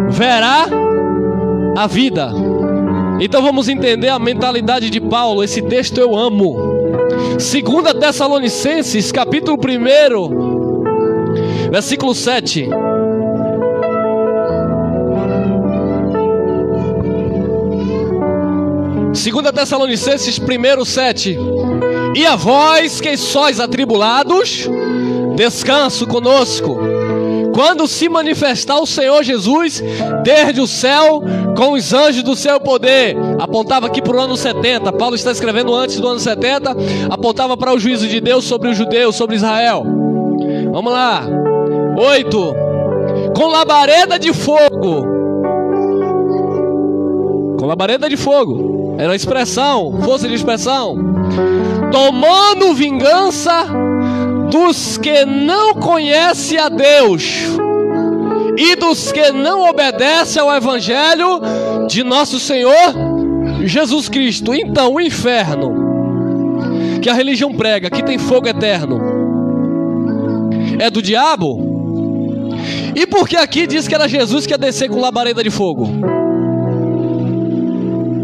verá a vida. Então vamos entender a mentalidade de Paulo. Esse texto eu amo. 2 Tessalonicenses capítulo 1, versículo 7. Segunda Tessalonicenses 1:7. E a vós que sois atribulados, descanso conosco, quando se manifestar o Senhor Jesus desde o céu com os anjos do seu poder. Apontava aqui para o ano 70. Paulo está escrevendo antes do ano 70. Apontava para o juízo de Deus sobre os judeus, sobre Israel. Vamos lá. 8. Com labareda de fogo. Com labareda de fogo. Era a expressão, força de expressão. tomando vingança dos que não conhecem a Deus e dos que não obedecem ao Evangelho de nosso Senhor Jesus Cristo. Então, o inferno que a religião prega, que tem fogo eterno, é do diabo? E por que aqui diz que era Jesus que ia descer com labareda de fogo?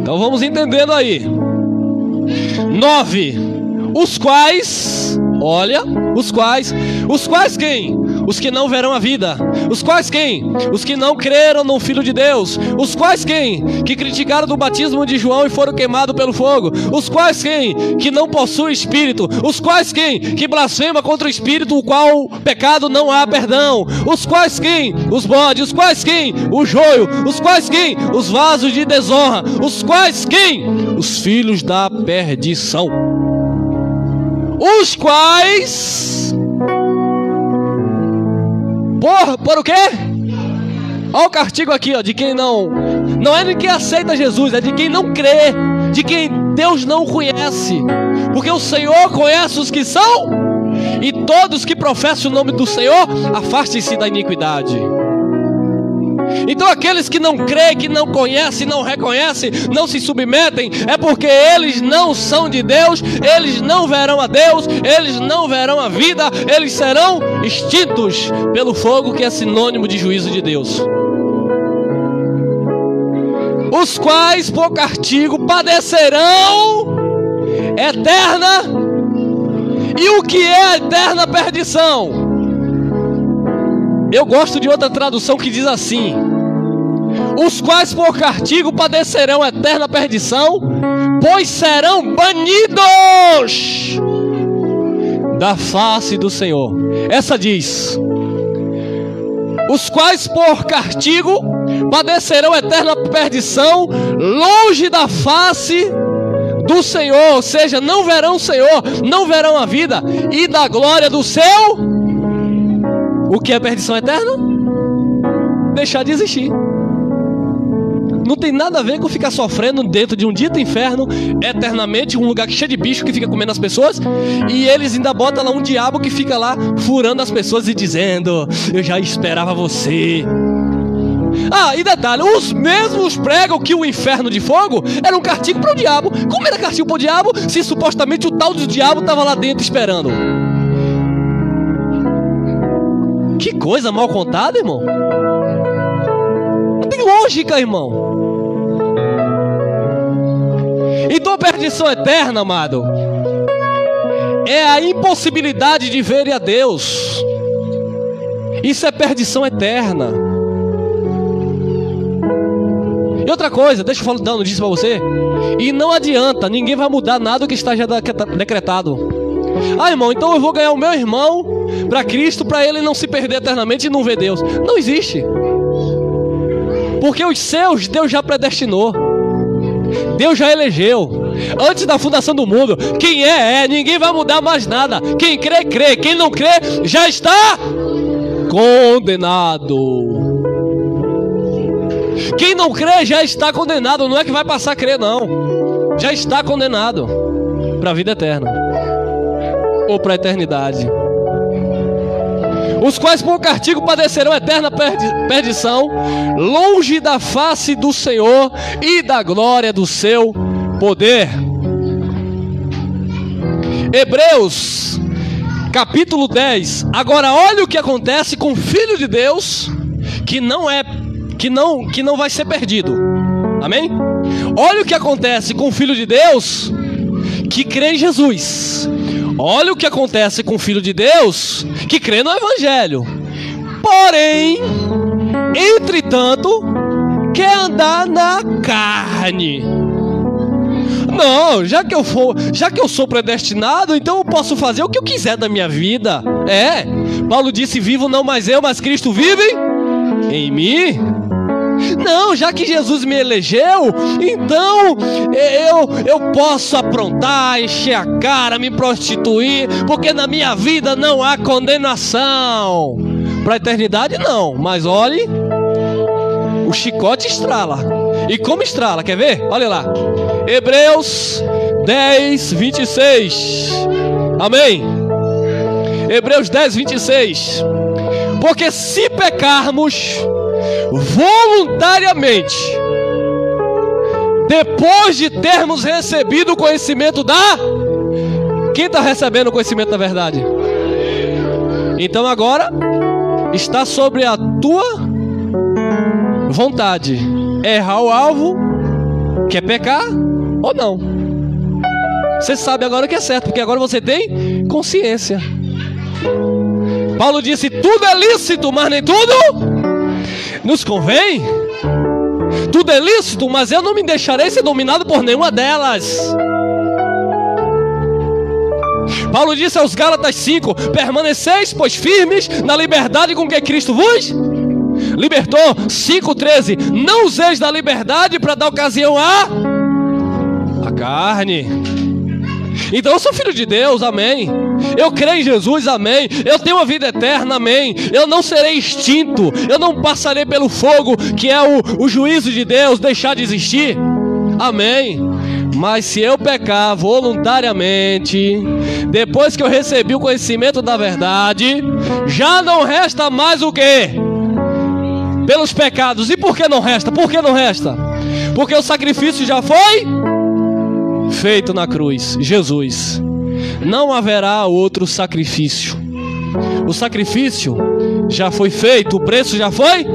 Então vamos entendendo aí. 9. Os quais, olha, os quais quem? Os que não verão a vida. Os quais quem? Os que não creram no Filho de Deus. Os quais quem? Que criticaram do batismo de João e foram queimados pelo fogo. Os quais quem? Que não possuem espírito. Os quais quem? Que blasfema contra o espírito, o qual pecado não há perdão. Os quais quem? Os bodes. Os quais quem? O joio. Os quais quem? Os vasos de desonra. Os quais quem? Os filhos da perdição. Os quais... Por o quê? Olha o castigo aqui, ó, de quem não é de quem aceita Jesus, é de quem não crê, de quem Deus não conhece, porque o Senhor conhece os que são, e todos que professam o nome do Senhor, afastem-se da iniquidade. Então aqueles que não creem, que não conhecem, não reconhecem, não se submetem, é porque eles não são de Deus, eles não verão a Deus, eles não verão a vida, eles serão extintos pelo fogo, que é sinônimo de juízo de Deus. Os quais por castigo padecerão eterna. E o que é a eterna perdição? Eu gosto de outra tradução que diz assim: os quais por castigo padecerão eterna perdição, pois serão banidos da face do Senhor. Essa diz: os quais por castigo padecerão eterna perdição, longe da face do Senhor, ou seja, não verão o Senhor, não verão a vida e da glória do seu... O que é perdição eterna? Deixar de existir. Não tem nada a ver com ficar sofrendo dentro de um dito inferno eternamente, um lugar cheio de bicho que fica comendo as pessoas, e eles ainda botam lá um diabo que fica lá furando as pessoas e dizendo: eu já esperava você. Ah, e detalhe, os mesmos pregam que o inferno de fogo era um castigo para o diabo. Como era castigo para o diabo, se supostamente o tal do diabo estava lá dentro esperando? Que coisa mal contada, irmão. Não tem lógica, irmão. Então a perdição eterna, amado, é a impossibilidade de ver a Deus. Isso é perdição eterna. E outra coisa, deixa eu dar uma notícia para você. E não adianta, ninguém vai mudar nada do que está já decretado. Ah, irmão, então eu vou ganhar o meu irmão para Cristo, para ele não se perder eternamente e não ver Deus. Não existe. Porque os seus Deus já predestinou, Deus já elegeu antes da fundação do mundo. Quem é, ninguém vai mudar mais nada. Quem crê, crê. Quem não crê, já está condenado. Quem não crê já está condenado. Não é que vai passar a crer, não. Já está condenado para a vida eterna, ou para a eternidade. Os quais por castigo padecerão eterna perdição, longe da face do Senhor e da glória do seu poder. Hebreus capítulo 10. Agora olha o que acontece com o Filho de Deus que não vai ser perdido. Amém? Olha o que acontece com o Filho de Deus que crê em Jesus. Olha o que acontece com o Filho de Deus que crê no Evangelho. Porém, entretanto, quer andar na carne. Não, já que eu sou predestinado, então eu posso fazer o que eu quiser da minha vida. Paulo disse: vivo não mais eu, mas Cristo vive em mim. Não, já que Jesus me elegeu, então eu posso aprontar, encher a cara, me prostituir, porque na minha vida não há condenação. Para a eternidade não, mas olhe, o chicote estrala. E como estrala, quer ver? Olha lá, Hebreus 10, 26. Amém? Hebreus 10, 26. Porque se pecarmos voluntariamente, depois de termos recebido o conhecimento da... Quem está recebendo o conhecimento da verdade? Então agora está sobre a tua vontade errar o alvo, que é pecar ou não. Você sabe agora o que é certo, porque agora você tem consciência. Paulo disse: tudo é lícito, mas nem tudo nos convém. Tudo é lícito, mas eu não me deixarei ser dominado por nenhuma delas. Paulo disse aos Gálatas 5: permaneceis, pois, firmes na liberdade com que Cristo vos libertou. 5,13: não useis da liberdade para dar ocasião à carne. Então eu sou filho de Deus, amém. Eu creio em Jesus, amém. Eu tenho a vida eterna, amém. Eu não serei extinto, eu não passarei pelo fogo, que é o juízo de Deus, deixar de existir, amém. Mas se eu pecar voluntariamente, depois que eu recebi o conhecimento da verdade, já não resta mais o quê? Pelos pecados. E por que não resta? Por que não resta? Porque o sacrifício já foi feito na cruz, Jesus. Não haverá outro sacrifício. O sacrifício já foi feito, o preço já foi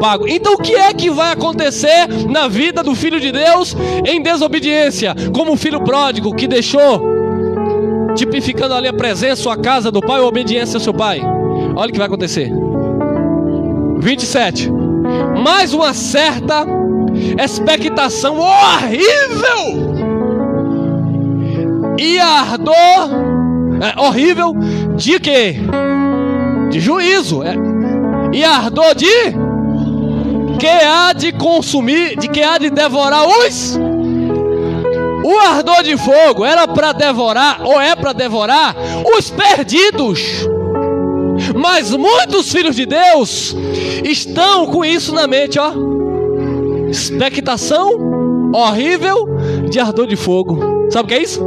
pago. Então o que é que vai acontecer na vida do Filho de Deus em desobediência? Como o filho pródigo que deixou, tipificando ali a presença, a casa do pai, a obediência ao seu pai. Olha o que vai acontecer. 27. Mais uma certa expectação horrível e ardor horrível de quê? De juízo. E ardor de que há de consumir, de que há de devorar os... O ardor de fogo era para devorar, ou é para devorar, os perdidos. Mas muitos filhos de Deus estão com isso na mente, ó. Expectação horrível de ardor de fogo. Sabe o que é isso?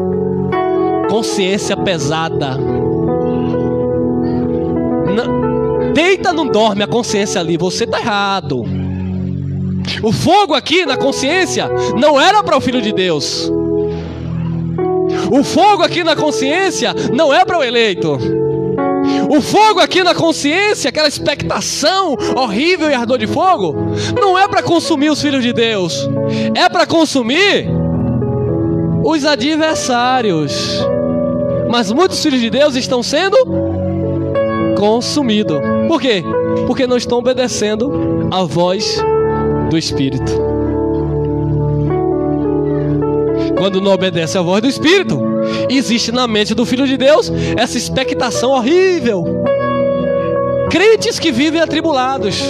Consciência pesada. Deita, não dorme a consciência ali. Você está errado. O fogo aqui na consciência não era para o Filho de Deus. O fogo aqui na consciência não é para o eleito. O fogo aqui na consciência, aquela expectação horrível e ardor de fogo, não é para consumir os filhos de Deus. É para consumir os adversários. Mas muitos filhos de Deus estão sendo consumidos. Por quê? Porque não estão obedecendo a voz do Espírito. Quando não obedece a voz do Espírito, existe na mente do Filho de Deus essa expectação horrível. Crentes que vivem atribulados,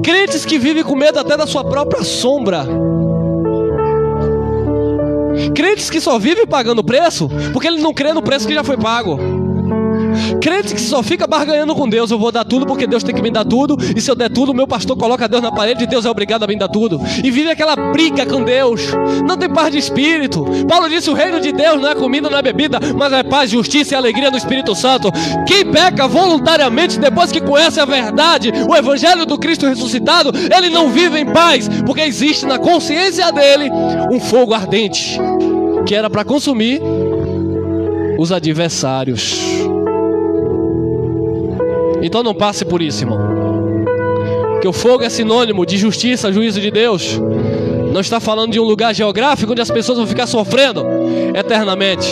crentes que vivem com medo até da sua própria sombra, crentes que só vivem pagando preço porque ele não crê no preço que já foi pago. Crente que só fica barganhando com Deus. Eu vou dar tudo porque Deus tem que me dar tudo, e se eu der tudo, meu pastor coloca Deus na parede e Deus é obrigado a me dar tudo. E vive aquela briga com Deus. Não tem paz de espírito. Paulo disse: o reino de Deus não é comida, não é bebida, mas é paz, justiça e alegria no Espírito Santo. Quem peca voluntariamente depois que conhece a verdade, o evangelho do Cristo ressuscitado, ele não vive em paz, porque existe na consciência dele um fogo ardente que era para consumir os adversários. Então não passe por isso, irmão. Que o fogo é sinônimo de justiça, juízo de Deus. Não está falando de um lugar geográfico onde as pessoas vão ficar sofrendo eternamente.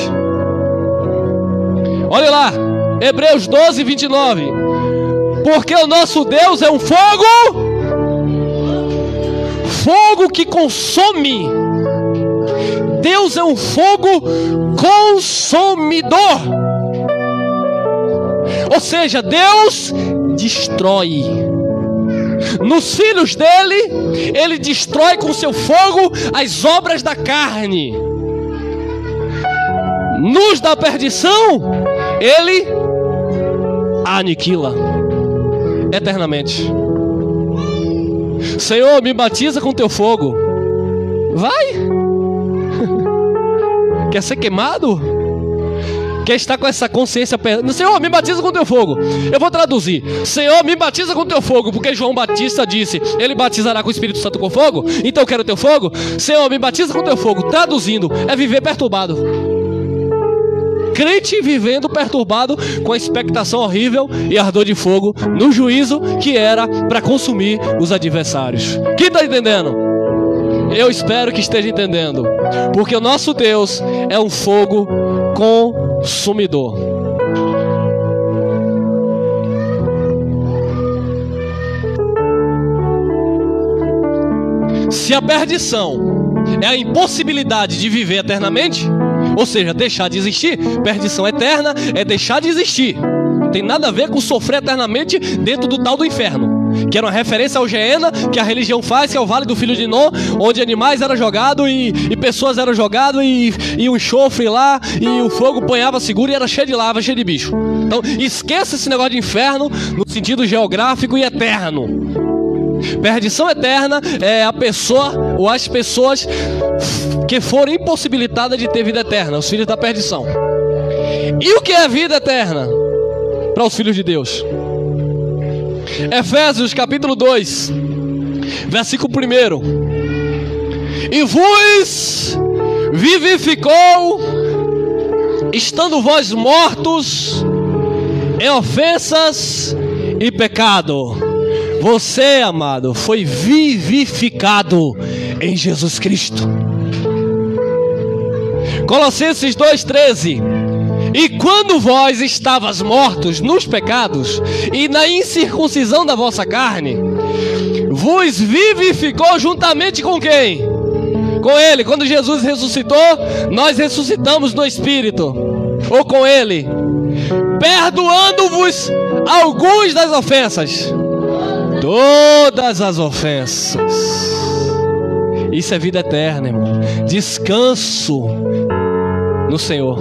Olha lá, Hebreus 12, 29. Porque o nosso Deus é um fogo, fogo que consome. Deus é um fogo consumidor. Ou seja, Deus destrói. Nos filhos dele, ele destrói com seu fogo as obras da carne. Nos da perdição, ele aniquila eternamente. Senhor, me batiza com teu fogo. Vai. Quer ser queimado? Quer estar com essa consciência? Senhor, me batiza com teu fogo. Eu vou traduzir: Senhor, me batiza com teu fogo, porque João Batista disse: ele batizará com o Espírito Santo com fogo. Então eu quero teu fogo. Senhor, me batiza com teu fogo. Traduzindo, é viver perturbado. Crente vivendo perturbado, com a expectação horrível e ardor de fogo no juízo que era para consumir os adversários. Quem está entendendo? Eu espero que esteja entendendo, porque o nosso Deus é um fogo consumidor. Se a perdição é a impossibilidade de viver eternamente, ou seja, deixar de existir, perdição eterna é deixar de existir. Não tem nada a ver com sofrer eternamente dentro do tal do inferno, que era uma referência ao Geena, que a religião faz, que é o Vale do Filho de Nó, onde animais eram jogados e pessoas eram jogadas e um enxofre lá, e o fogo apanhava seguro e era cheio de lava, cheio de bicho. Então esqueça esse negócio de inferno no sentido geográfico e eterno. Perdição eterna é a pessoa ou as pessoas que foram impossibilitadas de ter vida eterna, os filhos da perdição. E o que é vida eterna para os filhos de Deus? Efésios capítulo 2, versículo 1: e vos vivificou, estando vós mortos em ofensas e pecado. Você, amado, foi vivificado em Jesus Cristo. Colossenses 2,13: e quando vós estavas mortos nos pecados e na incircuncisão da vossa carne, vos vivificou juntamente com quem? Com Ele. Quando Jesus ressuscitou, nós ressuscitamos no Espírito, ou com Ele, perdoando-vos algumas das ofensas. Todas as ofensas. Isso é vida eterna, irmão. Descanso no Senhor.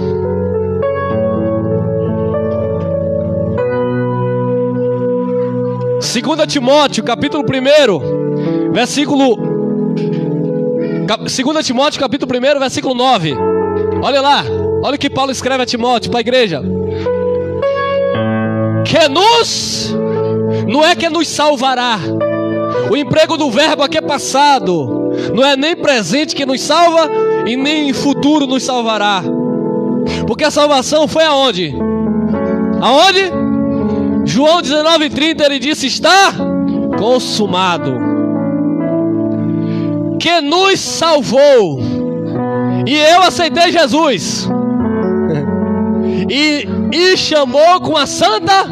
Segunda Timóteo, capítulo 1, versículo 2 Timóteo, capítulo 1, versículo 9. Olha lá, olha o que Paulo escreve a Timóteo, para a igreja. Não é que nos salvará. O emprego do verbo aqui é passado. Não é nem presente que nos salva e nem futuro nos salvará. Porque a salvação foi aonde? Aonde? João 19,30 ele disse: está consumado. Que nos salvou. E eu aceitei Jesus. E chamou com a santa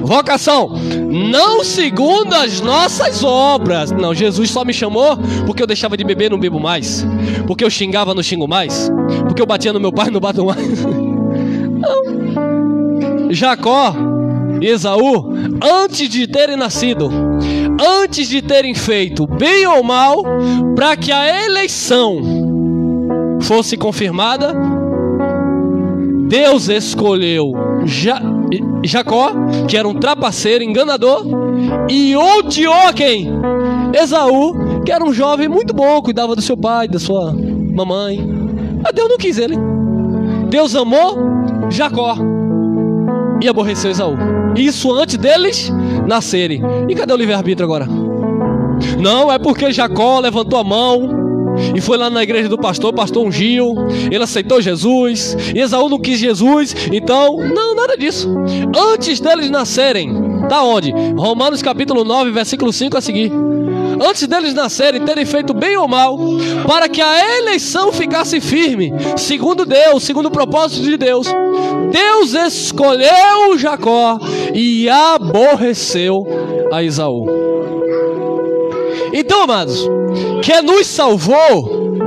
vocação, não segundo as nossas obras. Não, Jesus só me chamou porque eu deixava de beber, não bebo mais, porque eu xingava, não xingo mais, porque eu batia no meu pai, não bato mais. Não. Jacó e Esaú, antes de terem nascido, antes de terem feito bem ou mal, para que a eleição fosse confirmada, Deus escolheu Jacó, que era um trapaceiro, enganador, e odiou a quem? Esaú, que era um jovem muito bom, cuidava do seu pai, da sua mamãe. Mas Deus não quis ele. Deus amou Jacó e aborreceu Esaú. Isso antes deles nascerem. E cadê o livre-arbítrio agora? Não, é porque Jacó levantou a mão e foi lá na igreja do pastor, o pastor ungiu, ele aceitou Jesus, e Esaú não quis Jesus, então, não, nada disso. Antes deles nascerem, tá onde? Romanos capítulo 9, versículo 5 a seguir. Antes deles nascerem, terem feito bem ou mal, para que a eleição ficasse firme, segundo Deus, segundo o propósito de Deus, Deus escolheu Jacó e aborreceu a Esaú. Então, amados, que nos salvou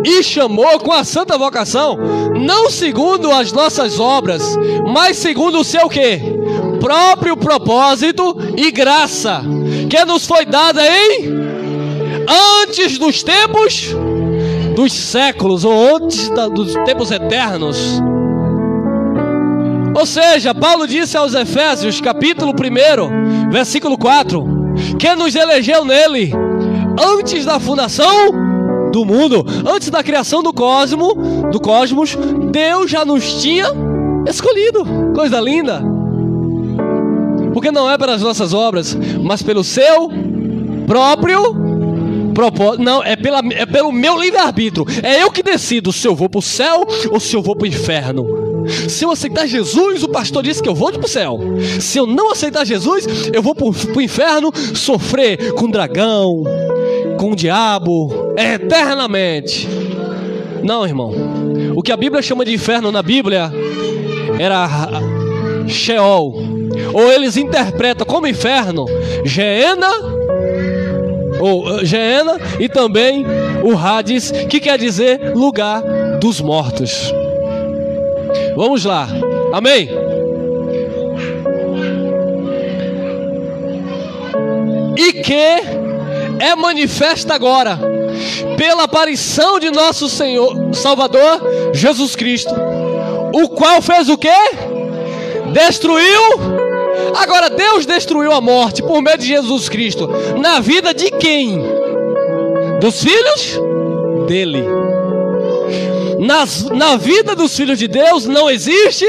e chamou com a santa vocação, não segundo as nossas obras, mas segundo o seu quê? Próprio propósito e graça, que nos foi dada antes dos tempos dos séculos, ou antes dos tempos eternos. Ou seja, Paulo disse aos Efésios, capítulo 1, versículo 4, que nos elegeu nele antes da fundação do mundo. Antes da criação do cosmos, Deus já nos tinha escolhido. Coisa linda. Porque não é pelas nossas obras, mas pelo seu próprio propósito. Não, é pelo meu livre-arbítrio. É eu que decido se eu vou para o céu ou se eu vou para o inferno. Se eu aceitar Jesus, o pastor disse que eu vou para o céu. Se eu não aceitar Jesus, eu vou para o inferno sofrer com o dragão, com o diabo, eternamente. Não, irmão. O que a Bíblia chama de inferno na Bíblia era Sheol. Ou eles interpretam como inferno Geena e também o Hades, que quer dizer lugar dos mortos. Vamos lá, amém? E que é manifesta agora pela aparição de nosso Senhor Salvador Jesus Cristo, o qual fez o quê? Destruiu. Agora Deus destruiu a morte por meio de Jesus Cristo. Na vida de quem? Dos filhos dele. Na vida dos filhos de Deus não existe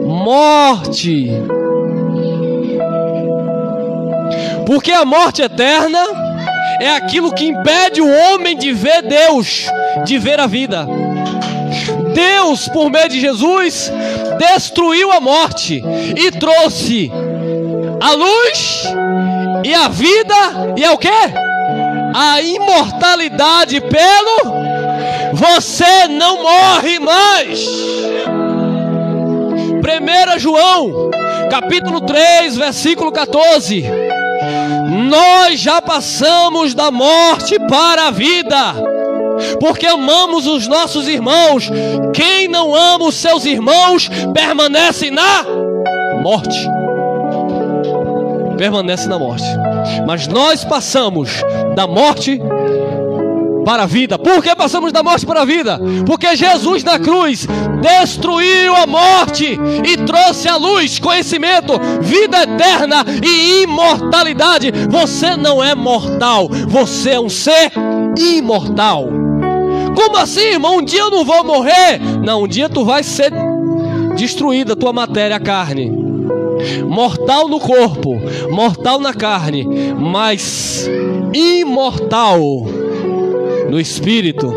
morte. Porque a morte eterna é aquilo que impede o homem de ver Deus, de ver a vida. Deus, por meio de Jesus, destruiu a morte e trouxe a luz e a vida e o quê? A imortalidade pelo você não morre mais. 1 João, capítulo 3, versículo 14. Nós já passamos da morte para a vida, porque amamos os nossos irmãos. Quem não ama os seus irmãos permanece na morte. Permanece na morte. Mas nós passamos da morte para a vida. Por que passamos da morte para a vida? Porque Jesus na cruz destruiu a morte e trouxe à luz conhecimento, vida eterna e imortalidade. Você não é mortal, você é um ser imortal. Como assim, irmão? Um dia eu não vou morrer? Não, um dia tu vai ser destruída, tua matéria, a carne. Mortal no corpo, mortal na carne, mas imortal no espírito.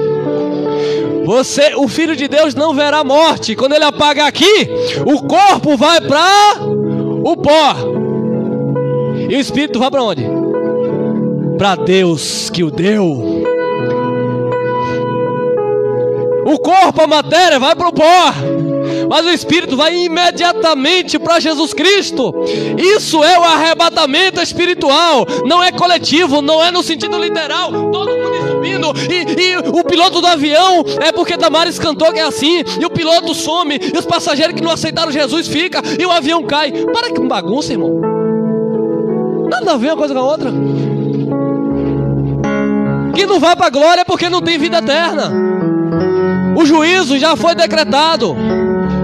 Você, o Filho de Deus, não verá morte. Quando ele apagar aqui, o corpo vai para o pó e o espírito vai para onde? Para Deus que o deu. O corpo, a matéria, vai para o pó, mas o espírito vai imediatamente para Jesus Cristo. Isso é o arrebatamento espiritual. Não é coletivo, não é no sentido literal. Todo mundo subindo e o piloto do avião, é porque Damares cantou que é assim, e o piloto some, e os passageiros que não aceitaram Jesus ficam, e o avião cai. Para que bagunça, irmão. Nada a ver uma coisa com a outra. Quem não vai para a glória é porque não tem vida eterna. O juízo já foi decretado.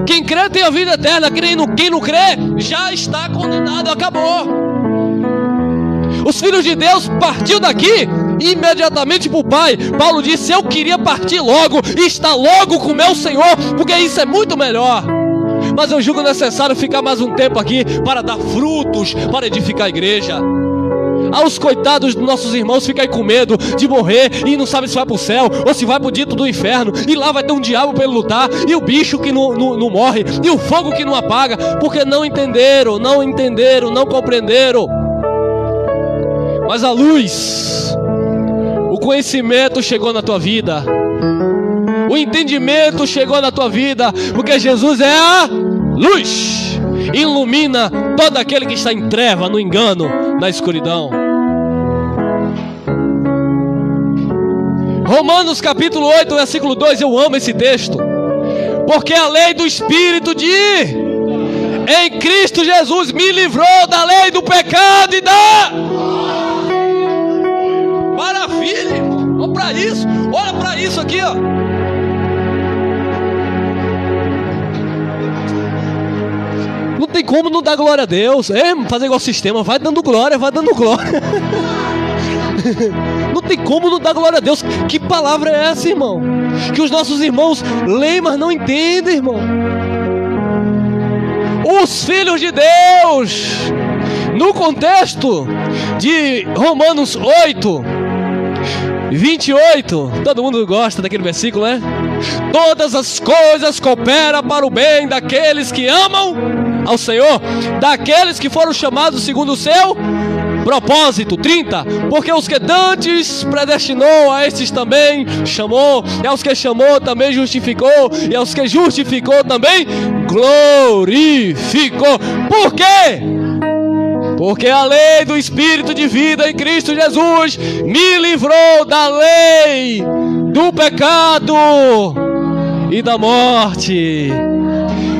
Quem crê tem a vida eterna. Quem não crê já está condenado. Acabou. Os filhos de Deus partiu daqui imediatamente para o Pai. Paulo disse: eu queria partir logo e estar logo com o meu Senhor, porque isso é muito melhor. Mas eu julgo necessário ficar mais um tempo aqui para dar frutos, para edificar a igreja. Aos coitados dos nossos irmãos ficam aí com medo de morrer e não sabem se vai para o céu ou se vai para o dito do inferno, e lá vai ter um diabo para ele lutar, e o bicho que não morre, e o fogo que não apaga, porque não entenderam, não compreenderam. Mas a luz, o conhecimento chegou na tua vida, o entendimento chegou na tua vida, porque Jesus é a luz, ilumina todo aquele que está em treva, no engano, na escuridão. Romanos capítulo 8, versículo 2, eu amo esse texto. Porque a lei do Espírito em Cristo Jesus me livrou da lei do pecado e da... Maravilha, irmão. Olha para isso, olha para isso aqui, ó. Não tem como não dar glória a Deus. Fazer igual sistema, vai dando glória, vai dando glória. Não tem como não dar glória a Deus. Que palavra é essa, irmão? Que os nossos irmãos leem, mas não entendem, irmão. Os filhos de Deus, no contexto de Romanos 8, 28, todo mundo gosta daquele versículo, né? Todas as coisas cooperam para o bem daqueles que amam ao Senhor, daqueles que foram chamados segundo o seu propósito. 30, porque os que dantes predestinou, a estes também chamou, e aos que chamou também justificou, e aos que justificou também glorificou. Por quê? Porque a lei do Espírito de vida em Cristo Jesus me livrou da lei do pecado e da morte.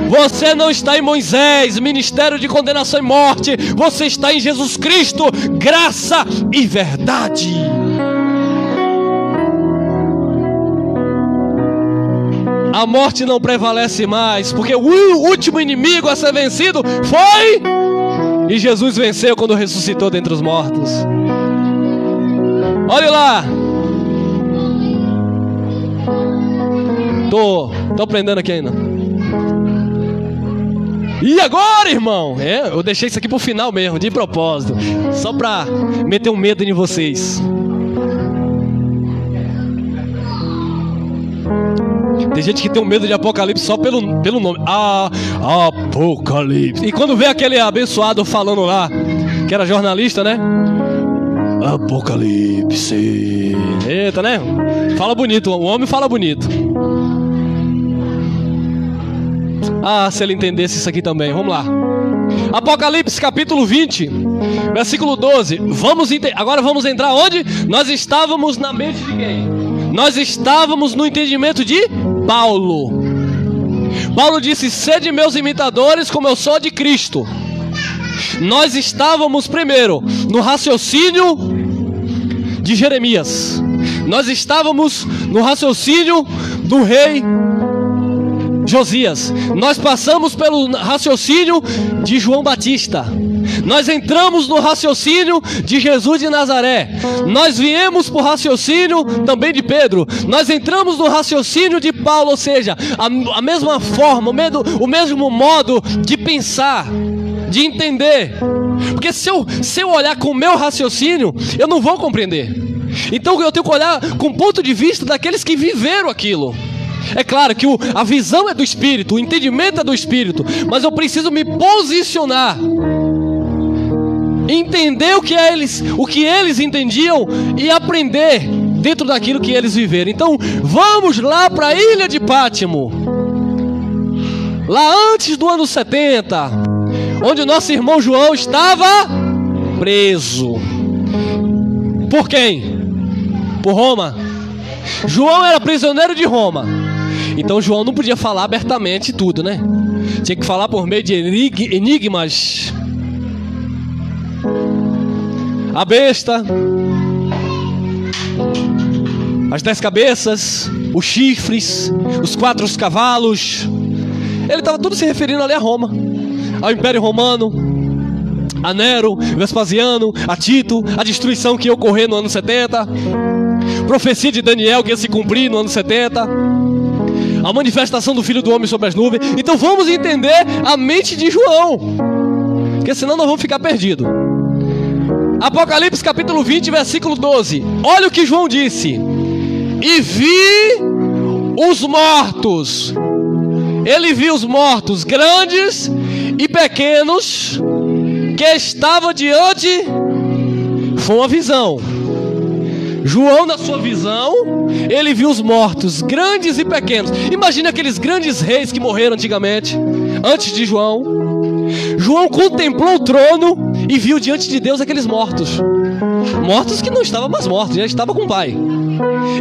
Você não está em Moisés, ministério de condenação e morte. Você está em Jesus Cristo, graça e verdade. A morte não prevalece mais, porque o último inimigo a ser vencido foi... E Jesus venceu quando ressuscitou dentre os mortos. Olha lá. Tô aprendendo aqui ainda. E agora, irmão? Eu deixei isso aqui pro final mesmo, de propósito. Só pra meter um medo em vocês. Tem gente que tem um medo de Apocalipse só pelo nome. Apocalipse. E quando vê aquele abençoado falando lá, que era jornalista, né? Apocalipse. Eita, né? Fala bonito, o homem fala bonito. Se ele entendesse isso aqui também, vamos lá. Apocalipse capítulo 20, versículo 12. Agora vamos entrar onde? Nós estávamos na mente de quem? Nós estávamos no entendimento de Paulo. Paulo disse: sede meus imitadores como eu sou de Cristo. Nós estávamos primeiro no raciocínio de Jeremias. Nós estávamos no raciocínio do rei Josias. Nós passamos pelo raciocínio de João Batista. Nós entramos no raciocínio de Jesus de Nazaré. Nós viemos por raciocínio também de Pedro. Nós entramos no raciocínio de Paulo, ou seja, a mesma forma, o mesmo modo de pensar, de entender. Porque se eu olhar com o meu raciocínio, eu não vou compreender. Então eu tenho que olhar com o ponto de vista daqueles que viveram aquilo. É claro que a visão é do Espírito, o entendimento é do Espírito, mas eu preciso me posicionar, entender o que eles entendiam e aprender dentro daquilo que eles viveram. Então vamos lá para a ilha de Pátimo, lá antes do ano 70, onde o nosso irmão João estava preso. Por quem? Por Roma. João era prisioneiro de Roma. Então João não podia falar abertamente tudo, né? Tinha que falar por meio de enigmas. A besta, as 10 cabeças, os chifres, os 4 cavalos. Ele estava tudo se referindo ali a Roma, ao Império Romano, a Nero, Vespasiano, a Tito, a destruição que ia ocorrer no ano 70, profecia de Daniel que ia se cumprir no ano 70, a manifestação do Filho do Homem sobre as nuvens. Então vamos entender a mente de João, porque senão nós vamos ficar perdidos. Apocalipse capítulo 20, versículo 12. Olha o que João disse: e vi os mortos. Ele viu os mortos, grandes e pequenos, que estavam diante. Foi uma visão. João, na sua visão, ele viu os mortos, grandes e pequenos. Imagina aqueles grandes reis que morreram antigamente, antes de João. João contemplou o trono e viu diante de Deus aqueles mortos. Mortos que não estavam mais mortos, já estavam com o Pai.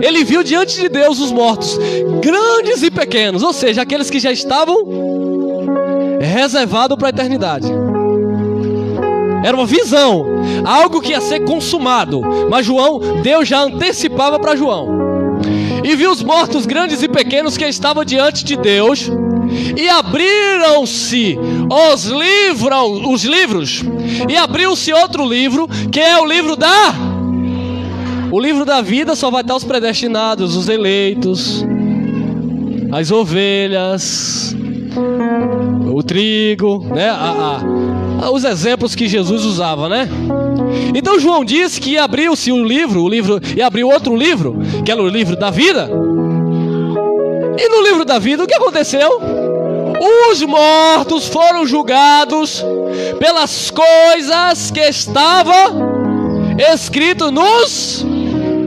Ele viu diante de Deus os mortos, grandes e pequenos, ou seja, aqueles que já estavam reservados para a eternidade. Era uma visão, algo que ia ser consumado, mas Deus já antecipava para João. E viu os mortos grandes e pequenos que estavam diante de Deus, e abriram-se os livros, e abriu-se outro livro, que é o livro da O livro da vida só vai estar os predestinados, os eleitos, as ovelhas, o trigo, né? Os exemplos que Jesus usava, né? Então João disse que abriu-se o livro e abriu outro livro, que era o livro da vida. E no livro da vida, o que aconteceu? Os mortos foram julgados pelas coisas que estavam escritas nos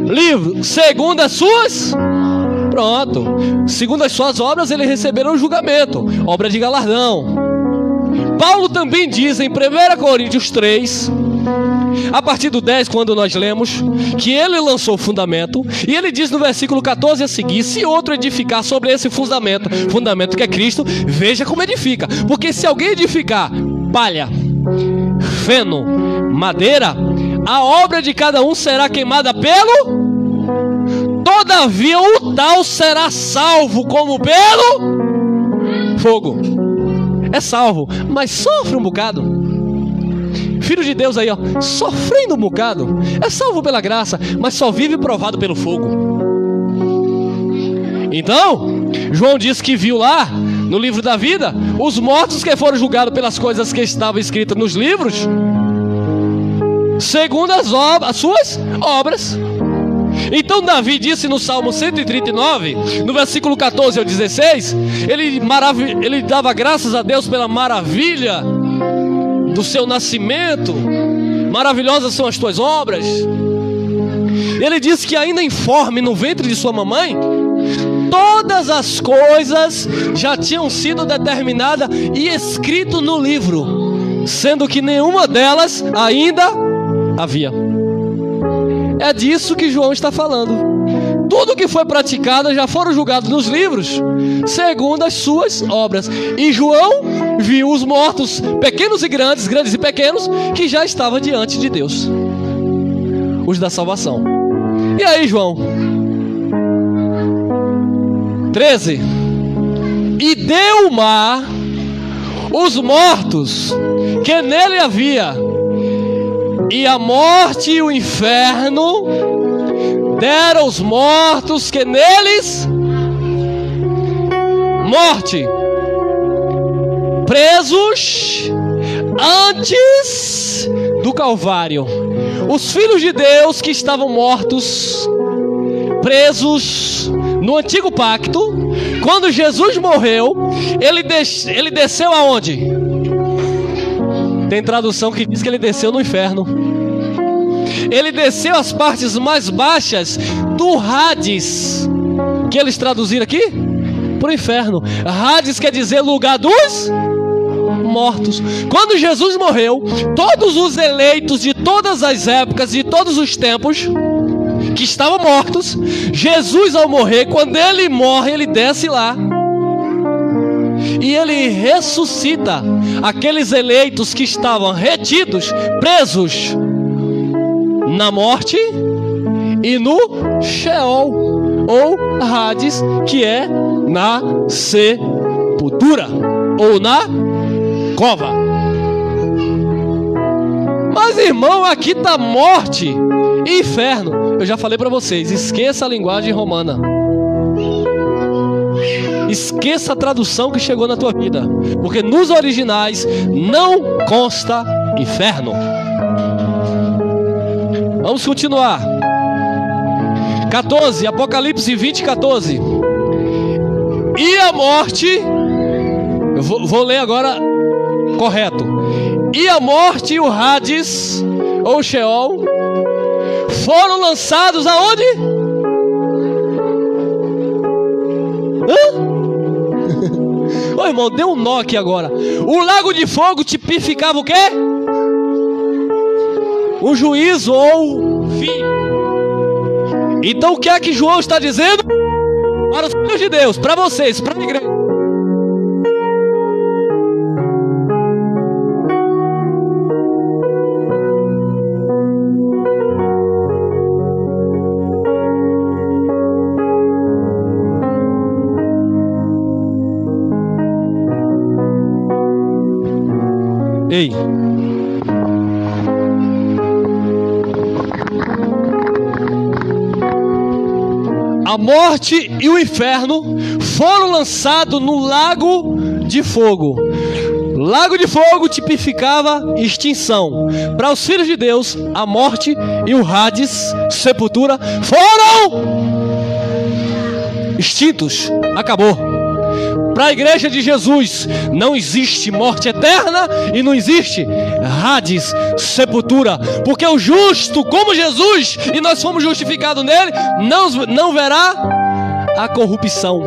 livros, segundo as suas... Pronto. Segundo as suas obras, eles receberam o julgamento, obra de galardão. Paulo também diz em 1 Coríntios 3, a partir do 10, quando nós lemos, que ele lançou o fundamento, e ele diz no versículo 14 a seguir: se outro edificar sobre esse fundamento que é Cristo, veja como edifica. Porque se alguém edificar palha, feno, madeira, a obra de cada um será queimada pelo... Todavia o tal será salvo como pelo fogo. É salvo, mas sofre um bocado. Filho de Deus aí, ó, sofrendo um bocado. É salvo pela graça, mas só vive provado pelo fogo. Então, João disse que viu lá no livro da vida os mortos que foram julgados pelas coisas que estavam escritas nos livros, segundo as suas obras. Então Davi disse no Salmo 139, no versículo 14 ao 16, ele dava graças a Deus pela maravilha do seu nascimento. Maravilhosas são as tuas obras. Ele disse que ainda informe no ventre de sua mamãe, todas as coisas já tinham sido determinadas e escrito no livro, sendo que nenhuma delas ainda havia. É disso que João está falando. Tudo que foi praticado já foram julgados nos livros, segundo as suas obras. E João viu os mortos, pequenos e grandes, grandes e pequenos, que já estavam diante de Deus, os da salvação. E aí, João 13: e deu o mar os mortos que nele havia, e a morte e o inferno deram os mortos que neles... Morte, presos antes do Calvário. Os filhos de Deus que estavam mortos, presos no antigo pacto, quando Jesus morreu, ele desceu aonde? Tem tradução que diz que ele desceu no inferno. Ele desceu às partes mais baixas do Hades, que eles traduziram aqui para o inferno. Hades quer dizer lugar dos mortos. Quando Jesus morreu, todos os eleitos de todas as épocas, de todos os tempos, que estavam mortos, Jesus ao morrer, quando ele morre, ele desce lá e ele ressuscita aqueles eleitos que estavam retidos, presos na morte e no Sheol, ou Hades, que é na sepultura ou na cova. Mas, irmão, aqui está morte e inferno. Eu já falei para vocês, esqueça a linguagem romana, esqueça a tradução que chegou na tua vida, porque nos originais não consta inferno. Vamos continuar. 14, Apocalipse 20, 14. E a morte, eu vou ler agora correto. E a morte e o Hades, ou Sheol, foram lançados aonde? Ô irmão, deu um nó aqui agora. O lago de fogo tipificava o quê? O juízo ou fim. Então o que é que João está dizendo? Para os filhos de Deus, para vocês, para a igreja. Ei, A morte e o inferno foram lançados no lago de fogo. Lago de fogo tipificava extinção. Para os filhos de Deus, a morte e o Hades, sepultura, foram extintos. Acabou. Para a igreja de Jesus, não existe morte eterna e não existe Hades, sepultura. Porque o justo, como Jesus, e nós fomos justificados nele, não verá a corrupção.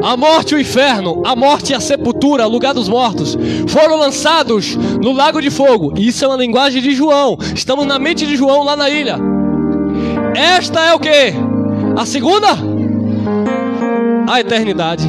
A morte e o inferno, a morte e a sepultura, lugar dos mortos, foram lançados no lago de fogo. Isso é uma linguagem de João. Estamos na mente de João lá na ilha. Esta é o que? A segunda? A eternidade.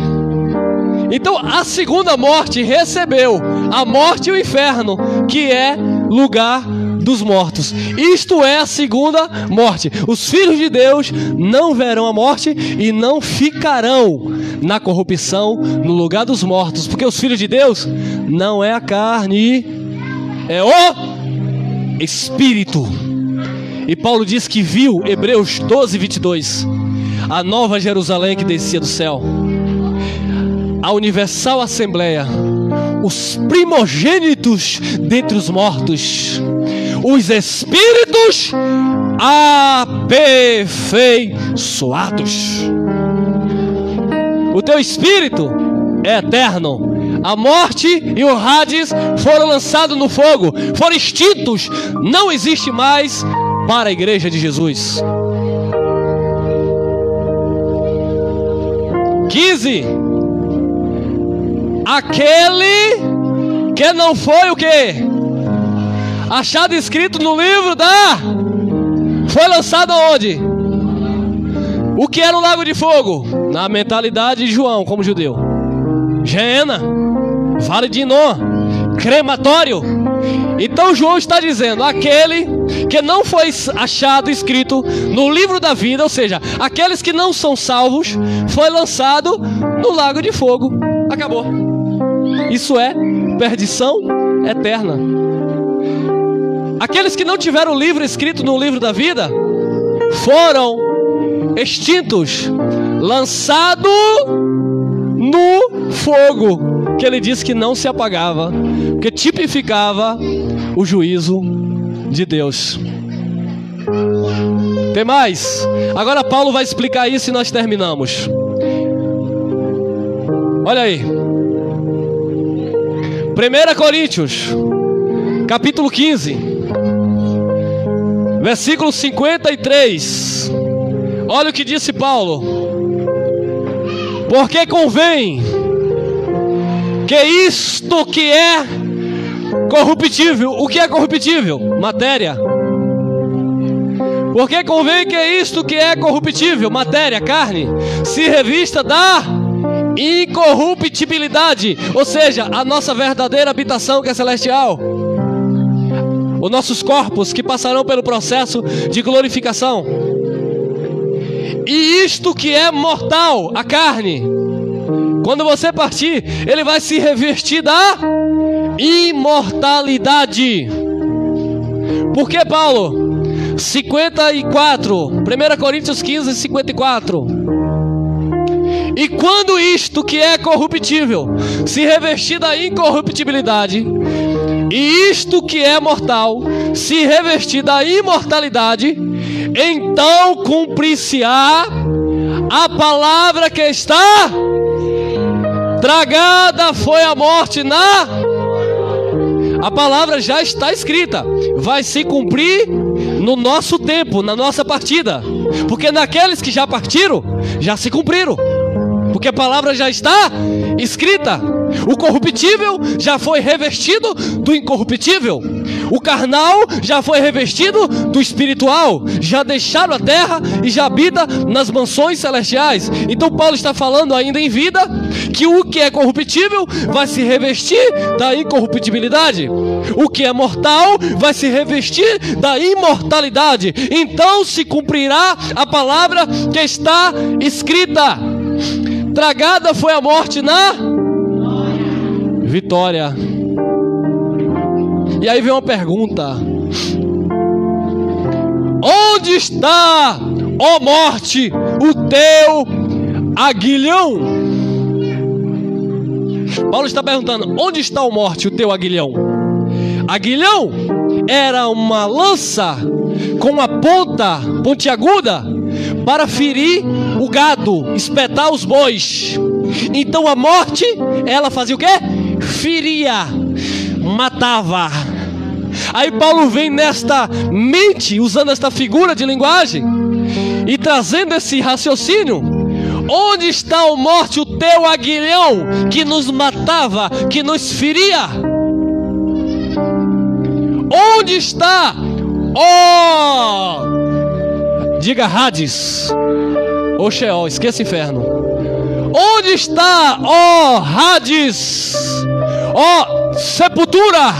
Então a segunda morte recebeu a morte e o inferno, que é lugar dos mortos. Isto é a segunda morte. Os filhos de Deus não verão a morte e não ficarão na corrupção, no lugar dos mortos, porque os filhos de Deus não é a carne, é o Espírito. E Paulo diz que viu, Hebreus 12, 22, a nova Jerusalém que descia do céu, a universal assembleia, os primogênitos dentre os mortos, os espíritos aperfeiçoados. O teu espírito é eterno. A morte e o Hades foram lançados no fogo, foram extintos. Não existe mais para a igreja de Jesus. 15. Aquele que não foi o quê? Achado escrito no livro foi lançado aonde? O que era o lago de fogo? Na mentalidade de João, como judeu. Geena, vale de Hinnom, crematório. Então João está dizendo, aquele que não foi achado escrito no livro da vida, ou seja, aqueles que não são salvos, foi lançado no lago de fogo. Acabou. Isso é perdição eterna. Aqueles que não tiveram o livro escrito no livro da vida foram extintos, lançado no fogo, que ele disse que não se apagava, que tipificava o juízo de Deus. Tem mais? Agora Paulo vai explicar isso e nós terminamos. Olha aí, 1 Coríntios capítulo 15, versículo 53. Olha o que disse Paulo: porque convém que isto que é corruptível, o que é corruptível? Matéria. Porque convém que isto que é corruptível, matéria, carne, se revista da incorruptibilidade, ou seja, a nossa verdadeira habitação que é celestial, os nossos corpos que passarão pelo processo de glorificação. E isto que é mortal, a carne, quando você partir, ele vai se revestir da imortalidade. Por que, Paulo? 54, 1 Coríntios 15, 54. E quando isto que é corruptível se revestir da incorruptibilidade, e isto que é mortal se revestir da imortalidade, então cumprir-se-á a palavra que está: tragada foi a morte A palavra já está escrita, vai se cumprir no nosso tempo, na nossa partida, porque naqueles que já partiram, já se cumpriram, porque a palavra já está escrita. O corruptível já foi revestido do incorruptível, o carnal já foi revestido do espiritual, já deixaram a terra e já habita nas mansões celestiais. Então Paulo está falando ainda em vida que o que é corruptível vai se revestir da incorruptibilidade, o que é mortal vai se revestir da imortalidade. Então se cumprirá a palavra que está escrita: tragada foi a morte na vitória. E aí vem uma pergunta: onde está, ó morte, o teu aguilhão? Paulo está perguntando: onde está, ó morte, o teu aguilhão? Aguilhão era uma lança com uma ponta pontiaguda para ferir o gado, espetar os bois. Então a morte, ela fazia o quê? Feria, matava. Aí Paulo vem nesta mente, usando esta figura de linguagem e trazendo esse raciocínio: onde está, ó morte, o teu aguilhão que nos matava, que nos feria? Onde está, ó, diga Hades, ou Sheol, esqueça inferno. Onde está, ó Hades, ó sepultura,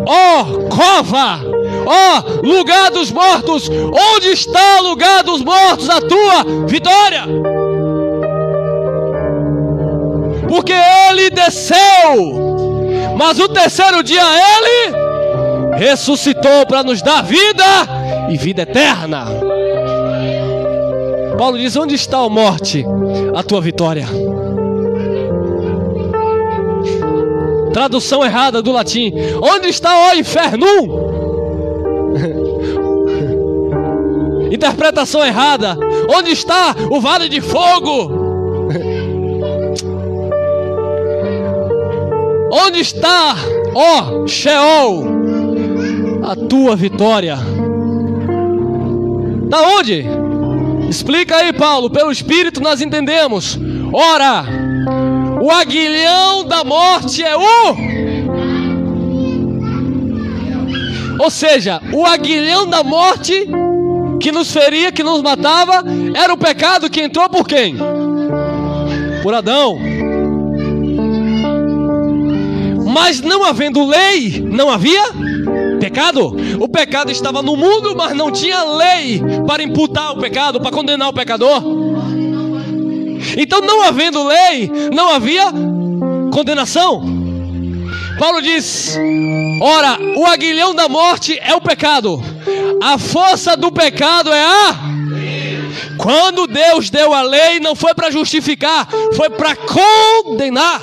ó cova, ó lugar dos mortos? Onde está o lugar dos mortos, a tua vitória? Porque ele desceu, mas o terceiro dia ele ressuscitou para nos dar vida e vida eterna. Paulo diz: onde está, ó morte, a tua vitória? Tradução errada do latim: onde está, ó inferno? Interpretação errada: onde está o vale de fogo? Onde está, ó Sheol, a tua vitória? Da onde? Explica aí, Paulo. Pelo Espírito nós entendemos. Ora, o aguilhão da morte é o... Ou seja, o aguilhão da morte que nos feria, que nos matava, era o pecado que entrou por quem? Por Adão. Mas não havendo lei, não havia pecado. O pecado estava no mundo, mas não tinha lei para imputar o pecado, para condenar o pecador. Então, não havendo lei, não havia condenação. Paulo diz: ora, o aguilhão da morte é o pecado. A força do pecado é a... Quando Deus deu a lei, não foi para justificar, foi para condenar.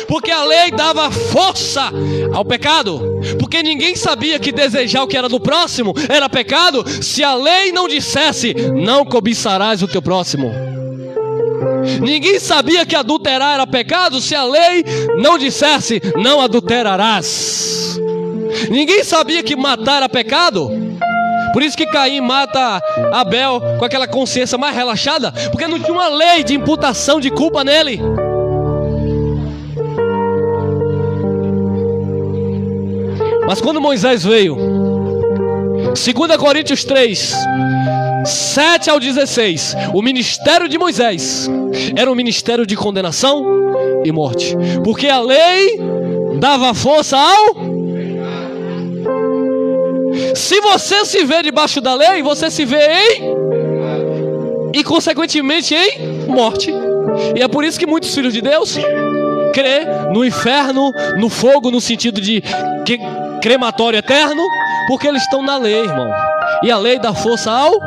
Porque a lei dava força ao pecado. Porque ninguém sabia que desejar o que era do próximo era pecado, se a lei não dissesse: não cobiçarás o teu próximo. Ninguém sabia que adulterar era pecado, se a lei não dissesse: não adulterarás. Ninguém sabia que matar era pecado. Por isso que Caim mata Abel com aquela consciência mais relaxada, porque não tinha uma lei de imputação de culpa nele. Mas quando Moisés veio, 2 Coríntios 3, 7 ao 16, o ministério de Moisés era um ministério de condenação e morte, porque a lei dava força ao... Se você se vê debaixo da lei, você se vê e consequentemente em morte. E é por isso que muitos filhos de Deus crê no inferno, no fogo, no sentido de crematório eterno, porque eles estão na lei, irmão. E a lei dá força ao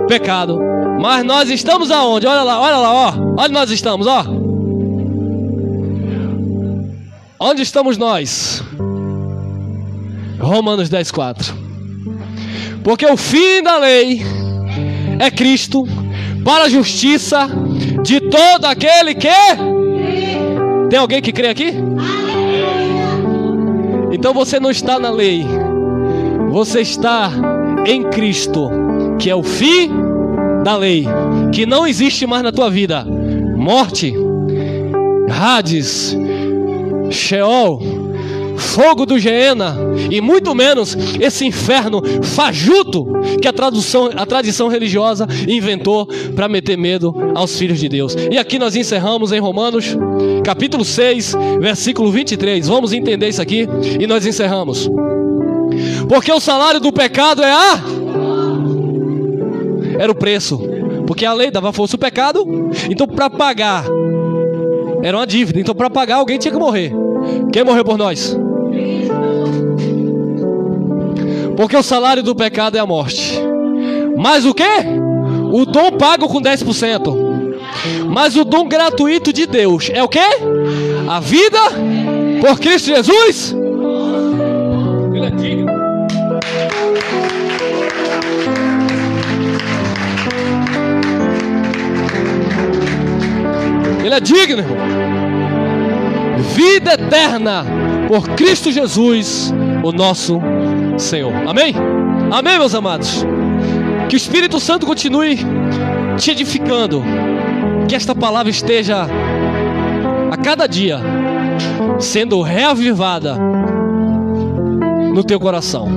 pecado. Mas nós estamos aonde? Olha lá, ó. Onde nós estamos, ó. Onde estamos nós? Romanos 10:4. Porque o fim da lei é Cristo, para a justiça de todo aquele que... Tem alguém que crê aqui? Então você não está na lei, você está em Cristo, que é o fim da lei, que não existe mais na tua vida. Morte, Hades, Sheol, fogo do Geena, e muito menos esse inferno fajuto que a tradição religiosa inventou para meter medo aos filhos de Deus. E aqui nós encerramos em Romanos capítulo 6, versículo 23. Vamos entender isso aqui e nós encerramos. Porque o salário do pecado era o preço, porque a lei dava força ao pecado. Então para pagar era uma dívida, então para pagar alguém tinha que morrer. Quem morreu por nós? Porque o salário do pecado é a morte. Mas o quê? O dom pago com 10%. Mas o dom gratuito de Deus é o quê? A vida por Cristo Jesus. Ele é digno. Ele é digno, irmão. Vida eterna por Cristo Jesus, o nosso Senhor. Amém? Amém, meus amados. Que o Espírito Santo continue te edificando. Que esta palavra esteja a cada dia sendo reavivada no teu coração.